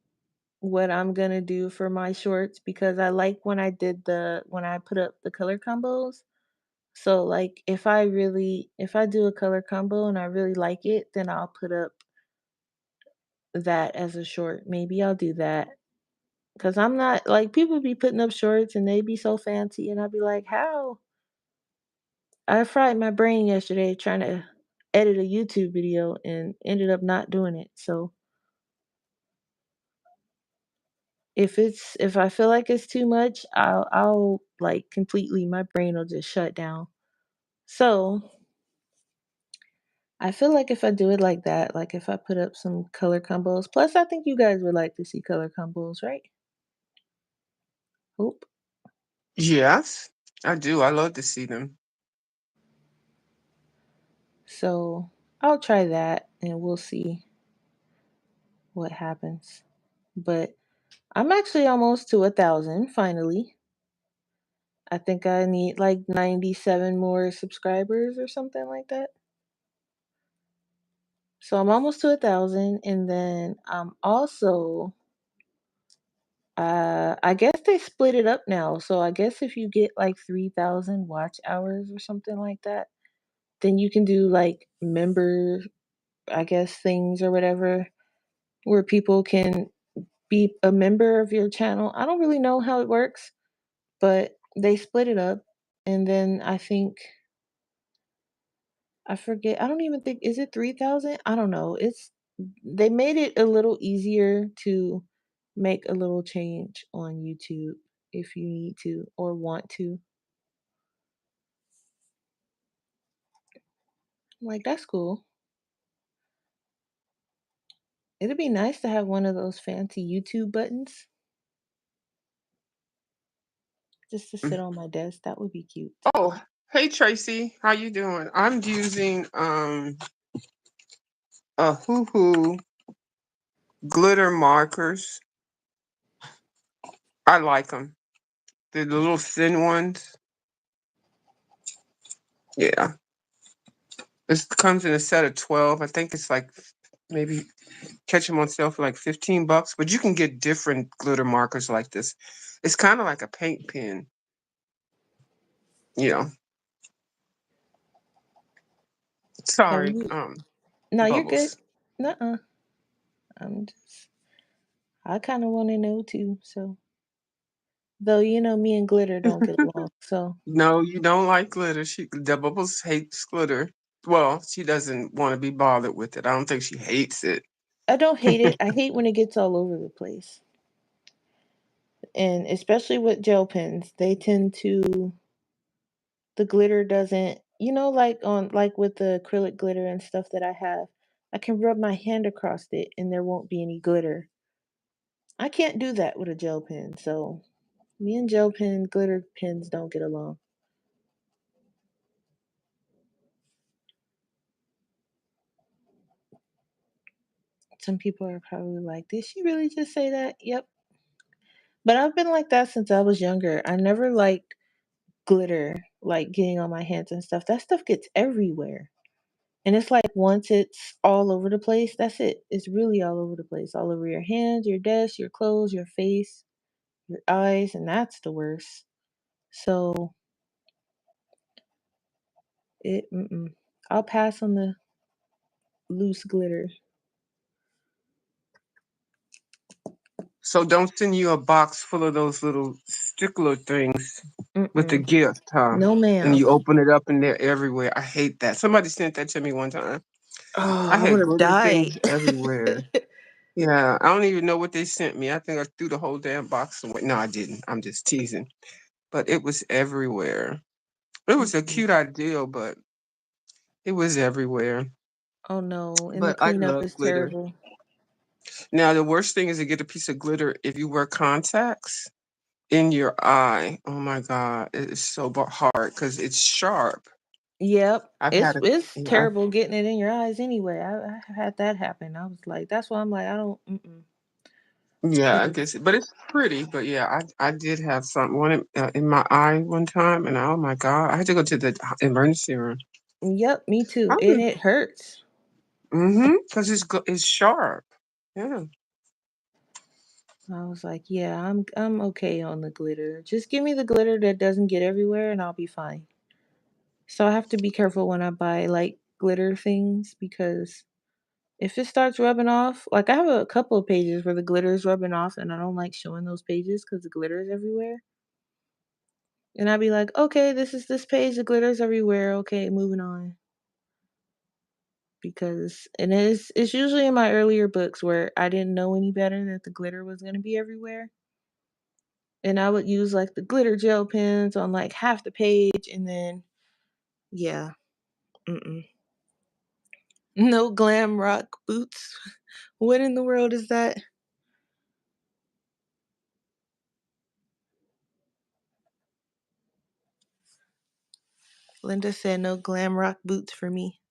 what I'm gonna do for my shorts, because I like when I put up the color combos. So like if I do a color combo and I really like it, then I'll put up that as a short. Maybe I'll do that. Cause I'm not like people be putting up shorts and they be so fancy and I'll be like, how? I fried my brain yesterday trying to edit a YouTube video and ended up not doing it. So if I feel like it's too much, I'll like completely my brain will just shut down. So I feel like if I do it like that, like if I put up some color combos, plus I think you guys would like to see color combos, right? Hope. Yes, I do. I love to see them. So I'll try that and we'll see what happens. But I'm actually almost to 1,000 finally. I think I need like 97 more subscribers or something like that. So I'm almost to 1,000, and then I'm also I guess they split it up now. So I guess if you get like 3,000 watch hours or something like that, then you can do like member, I guess, things or whatever, where people can be a member of your channel. I don't really know how it works, but they split it up. And then I think, I forget, I don't even think, is it 3,000? I don't know. They made it a little easier to make a little change on YouTube if you need to or want to. Like, that's cool. It'd be nice to have one of those fancy YouTube buttons just to sit Mm. on my desk. That would be cute. Oh, hey Tracy, how you doing? I'm using a hoo hoo glitter markers. I like them. They're the little thin ones. Yeah, this comes in a set of 12. I think it's like maybe catch them on sale for like $15, but you can get different glitter markers like this. It's kind of like a paint pen, you know. Have Sorry, you? No, you're good. Bubbles. Nuh-uh. I'm just, I kind of want to know too. So, though, me and glitter don't get along. So, No, you don't like glitter. The Bubbles hates glitter. Well, she doesn't want to be bothered with it. I don't think she hates it. I don't hate it. I hate when it gets all over the place. And especially with gel pens, they tend to, the glitter doesn't, like like with the acrylic glitter and stuff that I have, I can rub my hand across it and there won't be any glitter. I can't do that with a gel pen. So, me and gel pen glitter pens don't get along. Some people are probably like, did she really just say that? Yep. But I've been like that since I was younger. I never liked glitter, like getting on my hands and stuff. That stuff gets everywhere. And it's like once it's all over the place, that's it. It's really all over the place. All over your hands, your desk, your clothes, your face, your eyes, and that's the worst. So I'll pass on the loose glitter. So don't send you a box full of those little stickler things with the Mm-mm. gift, huh? No, And ma'am. you open it up and they're everywhere. I hate that. Somebody sent that to me one time. Oh, I I would had have glitter things died. everywhere. Yeah, I don't even know what they sent me. I think I threw the whole damn box away. No, I didn't. I'm just teasing. But it was everywhere. It was a Mm-mm. cute idea, but it was everywhere. Oh no, and the But I cleanup love is glitter. terrible. Now, the worst thing is to get a piece of glitter if you wear contacts in your eye. Oh my God, it is so hard because it's sharp. Yep. I've It's had it. it's Yeah, terrible getting it in your eyes anyway. I had that happen. I was like, that's why I'm like, I don't. yeah, It I is. guess, but it's pretty. But yeah, I did have something in my eye one time, and oh my God, I had to go to the emergency room. Yep, me too. And it hurts. Because it's sharp. Yeah. I was like, yeah, I'm okay on the glitter. Just give me the glitter that doesn't get everywhere and I'll be fine. So I have to be careful when I buy like glitter things because if it starts rubbing off, like I have a couple of pages where the glitter is rubbing off and I don't like showing those pages because the glitter is everywhere. And I'd be like, okay, this is this page, the glitter's everywhere. Okay, moving on. because it's usually in my earlier books where I didn't know any better that the glitter was going to be everywhere. And I would use like the glitter gel pens on like half the page, and then yeah, mm-mm. No glam rock boots. What in the world is that? Linda said no glam rock boots for me.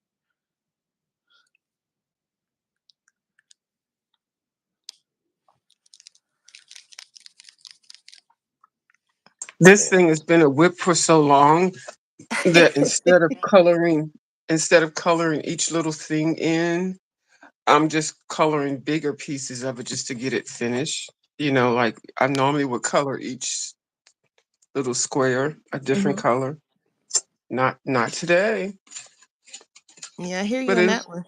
This There. thing has been a whip for so long that instead of coloring each little thing in, I'm just coloring bigger pieces of it just to get it finished. Like I normally would color each little square a different Hmm. color. Not today. Yeah, I hear you But on that one.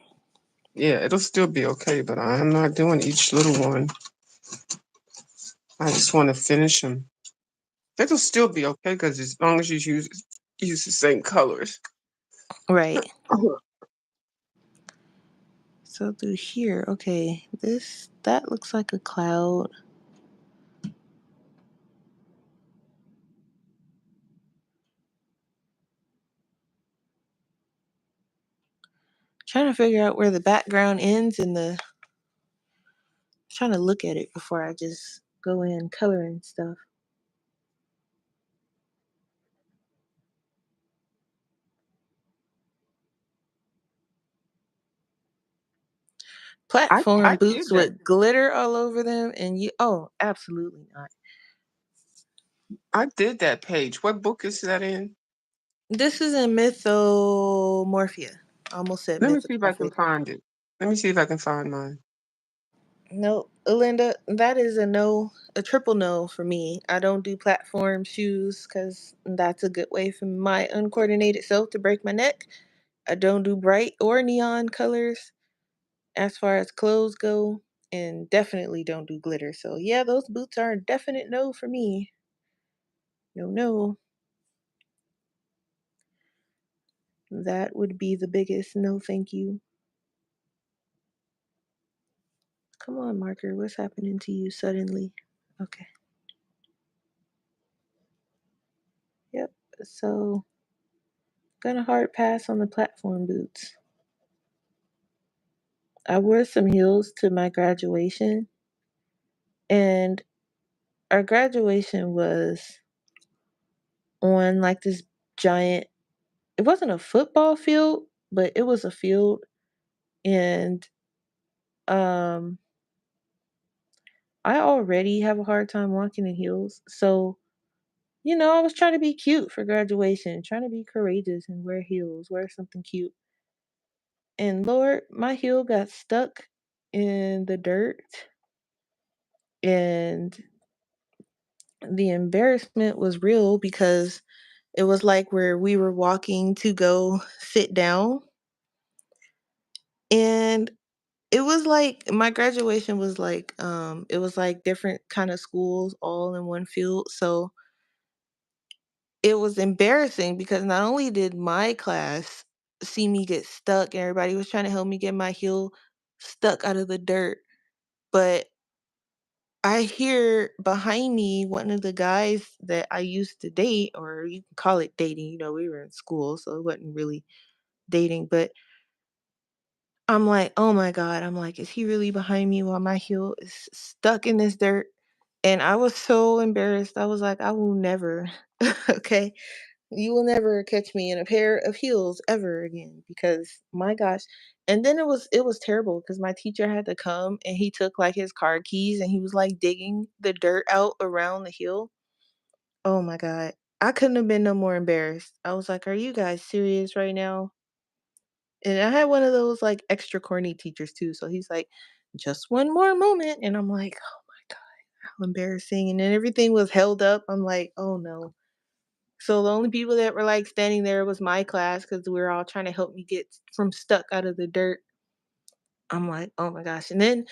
it'll still be okay, but I'm not doing each little one. I just want to finish them. It'll still be okay because as long as you use the same colors. Right. So through here, okay, that looks like a cloud. Trying to figure out where the background ends and trying to look at it before I just go in coloring stuff. I Platform boots did that. with glitter all over them, and you oh, absolutely not. I did that page. What book is that in? This is in Mythomorphia. I almost said Let me see if I can Mythomorphic. find it. Let me see if I can find mine. No, Linda, that is a no, a triple no for me. I don't do platform shoes because that's a good way for my uncoordinated self to break my neck. I don't do bright or neon colors as far as clothes go, and definitely don't do glitter. So, yeah, those boots are a definite no for me. No, no. That would be the biggest no thank you. Come on, marker. What's happening to you suddenly? Okay. Yep. So, gonna hard pass on the platform boots. I wore some heels to my graduation, and our graduation was on like this giant, it wasn't a football field, but it was a field. And um I already have a hard time walking in heels. So, I was trying to be cute for graduation, trying to be courageous and wear heels, wear something cute. And Lord, my heel got stuck in the dirt, and the embarrassment was real because it was like where we were walking to go sit down. And it was like my graduation was like it was like different kind of schools all in one field. So it was embarrassing because not only did my class see me get stuck and everybody was trying to help me get my heel stuck out of the dirt, but I hear behind me one of the guys that I used to date, or you can call it dating, we were in school, so it wasn't really dating, but I'm like, "Oh my god." I'm like, "Is he really behind me while my heel is stuck in this dirt?" And I was so embarrassed. I was like, "I will never, okay? You will never catch me in a pair of heels ever again because my gosh." And then it was terrible because my teacher had to come and he took like his car keys and he was like digging the dirt out around the heel. Oh my god. I couldn't have been no more embarrassed. I was like, "Are you guys serious right now?" And I had one of those like extra corny teachers too. So he's like, "Just one more moment." And I'm like, "Oh my god, how embarrassing." And then everything was held up. I'm like, "Oh no." So the only people that were like standing there was my class because we were all trying to help me get from stuck out of the dirt. I'm like, "Oh my gosh." And then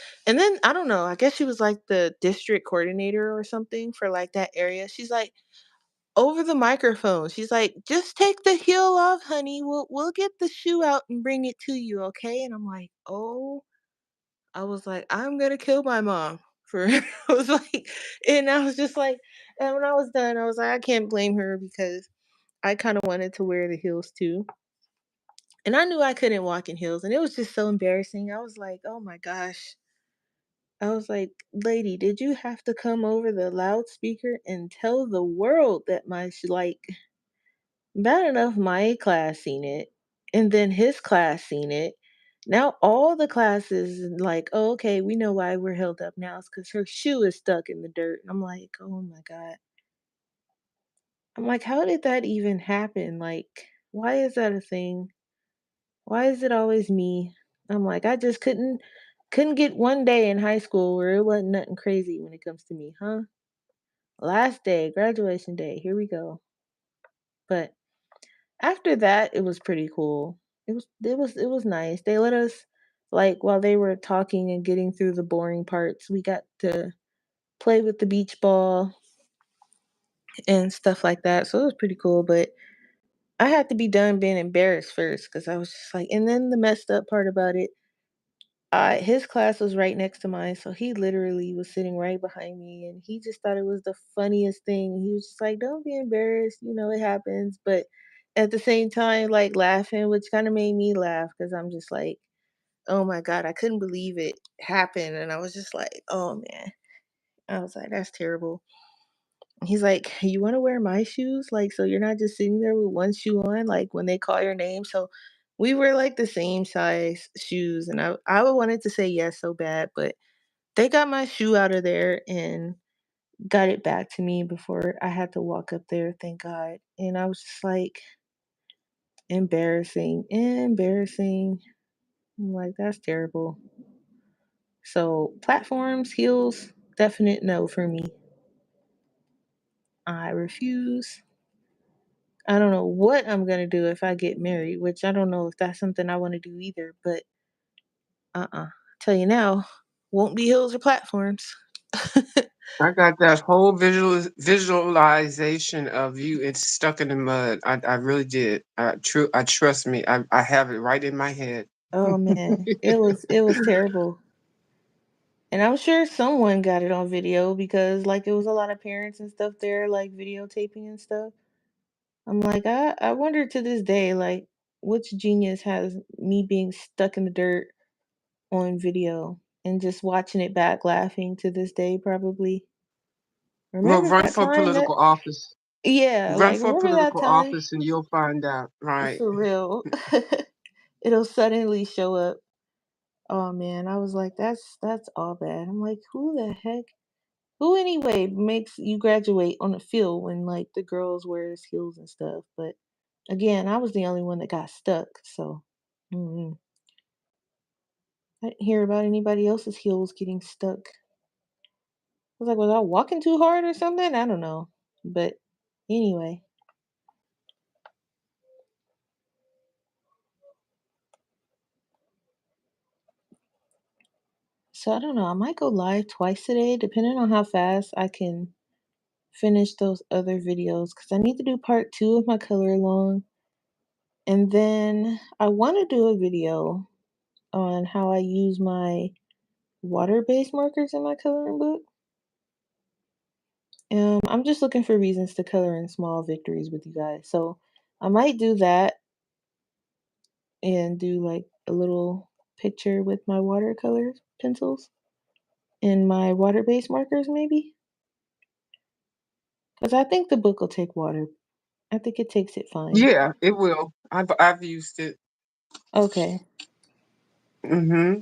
I don't know, I guess she was like the district coordinator or something for like that area. She's like, over the microphone. She's like, "Just take the heel off, honey. We'll get the shoe out and bring it to you, okay?" And I'm like, "Oh," I was like, "I'm gonna kill my mom for." I was like, and I was just like, and when I was done, I was like, I can't blame her because I kind of wanted to wear the heels too. And I knew I couldn't walk in heels, and it was just so embarrassing. I was like, "Oh my gosh." I was like, "Lady, did you have to come over the loudspeaker and tell the world that my like bad enough my class seen it, and then his class seen it. Now all the classes like, oh, okay, we know why we're held up now. It's because her shoe is stuck in the dirt." And I'm like, oh my God. I'm like, how did that even happen? Like, why is that a thing? Why is it always me? I'm like, I just couldn't get one day in high school where it wasn't nothing crazy when it comes to me, huh? Last day, graduation day, here we go. But after that, it was pretty cool. It was nice. They let us like while they were talking and getting through the boring parts, we got to play with the beach ball and stuff like that. So it was pretty cool, but I had to be done being embarrassed first because I was just like, and then the messed up part about it, his class was right next to mine, so he literally was sitting right behind me, and he just thought it was the funniest thing. He was just like, "Don't be embarrassed, it happens." But at the same time, like laughing, which kind of made me laugh because I'm just like, "Oh my God, I couldn't believe it happened," and I was just like, "Oh man," I was like, "That's terrible." He's like, "You want to wear my shoes? Like, so you're not just sitting there with one shoe on, like when they call your name." So we were like the same size shoes, and I wanted to say yes so bad, but they got my shoe out of there and got it back to me before I had to walk up there, thank God. And I was just like, embarrassing, embarrassing. I'm like, that's terrible. So platforms, heels, definite no for me. I refuse. I don't know what I'm gonna do if I get married, which I don't know if that's something I want to do either, but tell you now, won't be hills or platforms. I got that whole visualization of you. It's stuck in the mud. I really did. I trust me. I have it right in my head. Oh man, it was terrible. And I'm sure someone got it on video because like it was a lot of parents and stuff there like videotaping and stuff. I'm like, I wonder to this day, like, which genius has me being stuck in the dirt on video and just watching it back laughing to this day probably. Well, Remember run that for time that political office. yeah, Run like for remember that political time? office, and you'll find out. Right. For real. It'll suddenly show up. Oh man, I was like, that's all bad. I'm like, who the heck? Who anyway makes you graduate on the field when like the girls wears heels and stuff? But again, I was the only one that got stuck, so I didn't hear about anybody else's heels getting stuck. I was like, was I walking too hard or something? I don't know. But anyway, so I don't know. I might go live twice today, depending on how fast I can finish those other videos, because I need to do part two of my color along. And then I want to do a video on how I use my water-based markers in my coloring book. I'm just looking for reasons to color in small victories with you guys. So I might do that and do like a little picture with my watercolor pencils and my water-based markers maybe. Because I think the book will take water. I think it takes it fine. Yeah, it will. I've used it. Okay. Mm-hmm.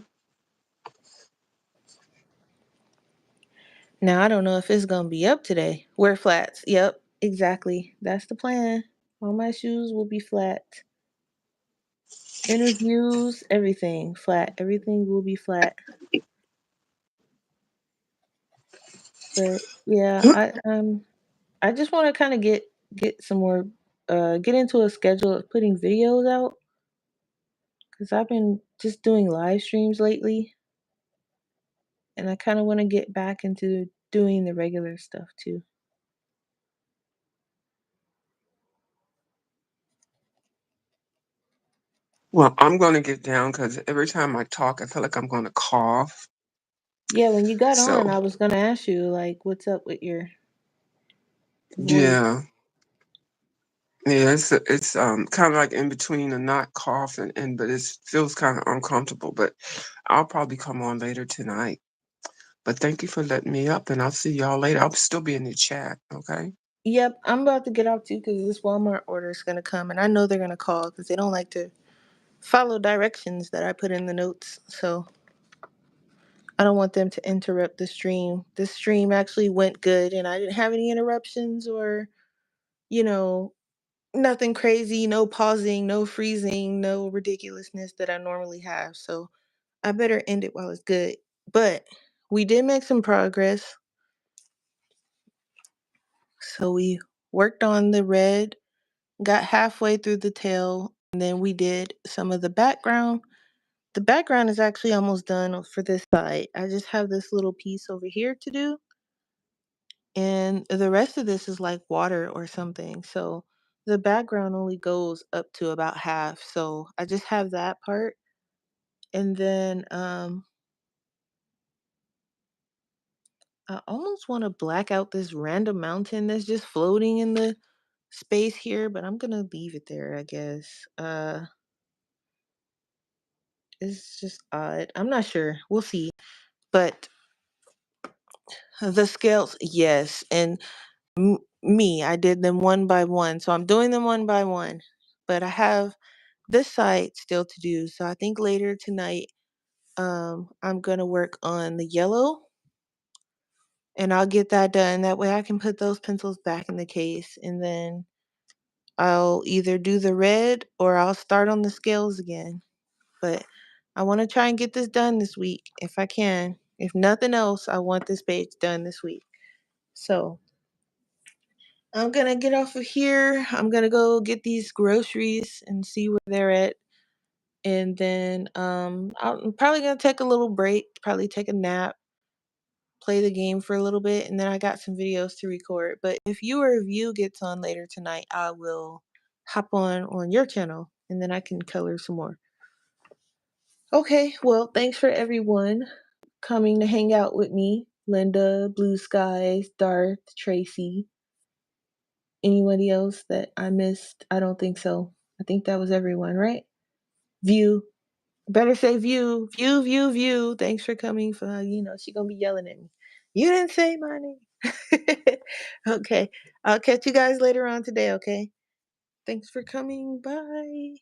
Now I don't know if it's gonna be up today. Wear flats. Yep, exactly. That's the plan. All my shoes will be flat. Interviews, everything flat. Everything will be flat. But yeah, I just want to kind of get some more get into a schedule of putting videos out because I've been just doing live streams lately, and I kind of want to get back into doing the regular stuff too. Well, I'm gonna get down because every time I talk, I feel like I'm gonna cough. Yeah, when you got So on, I was gonna ask you like, what's up with your voice? yeah, yeah, it's kind of like in between a not cough and but it feels kind of uncomfortable. But I'll probably come on later tonight. But thank you for letting me up, and I'll see y'all later. I'll still be in the chat. Okay. Yep, I'm about to get off too because this Walmart order is gonna come, and I know they're gonna call because they don't like to follow directions that I put in the notes. So I don't want them to interrupt the stream. The stream actually went good, and I didn't have any interruptions or you know nothing crazy, no pausing, no freezing, no ridiculousness that I normally have. So I better end it while it's good. But we did make some progress. So we worked on the red, got halfway through the tail, and then we did some of the background. The background is actually almost done for this side. I just have this little piece over here to do, and the rest of this is like water or something. So the background only goes up to about half. So I just have that part, and then I almost want to black out this random mountain that's just floating in the space here, but I'm gonna leave it there, I guess. It's just odd. I'm not sure. We'll see. But the scales, yes. And me, I did them one by one. So I'm doing them one by one. But I have this side still to do. So I think later tonight, I'm gonna work on the yellow and I'll get that done. That way I can put those pencils back in the case and then I'll either do the red or I'll start on the scales again. But I want to try and get this done this week if I can. If nothing else, I want this page done this week. So I'm going to get off of here. I'm going to go get these groceries and see where they're at. And then I'm probably going to take a little break, probably take a nap, play the game for a little bit. And then I got some videos to record. But if your review gets on later tonight, I will hop on your channel and then I can color some more. Okay, well, thanks for everyone coming to hang out with me. Linda, Blue Skies, Darth, Tracy. Anybody else that I missed? I don't think so. I think that was everyone, right? View. Better say view. View, view, view. Thanks for coming. For she gonna be yelling at me. You didn't say my name. Okay. I'll catch you guys later on today, okay? Thanks for coming. Bye.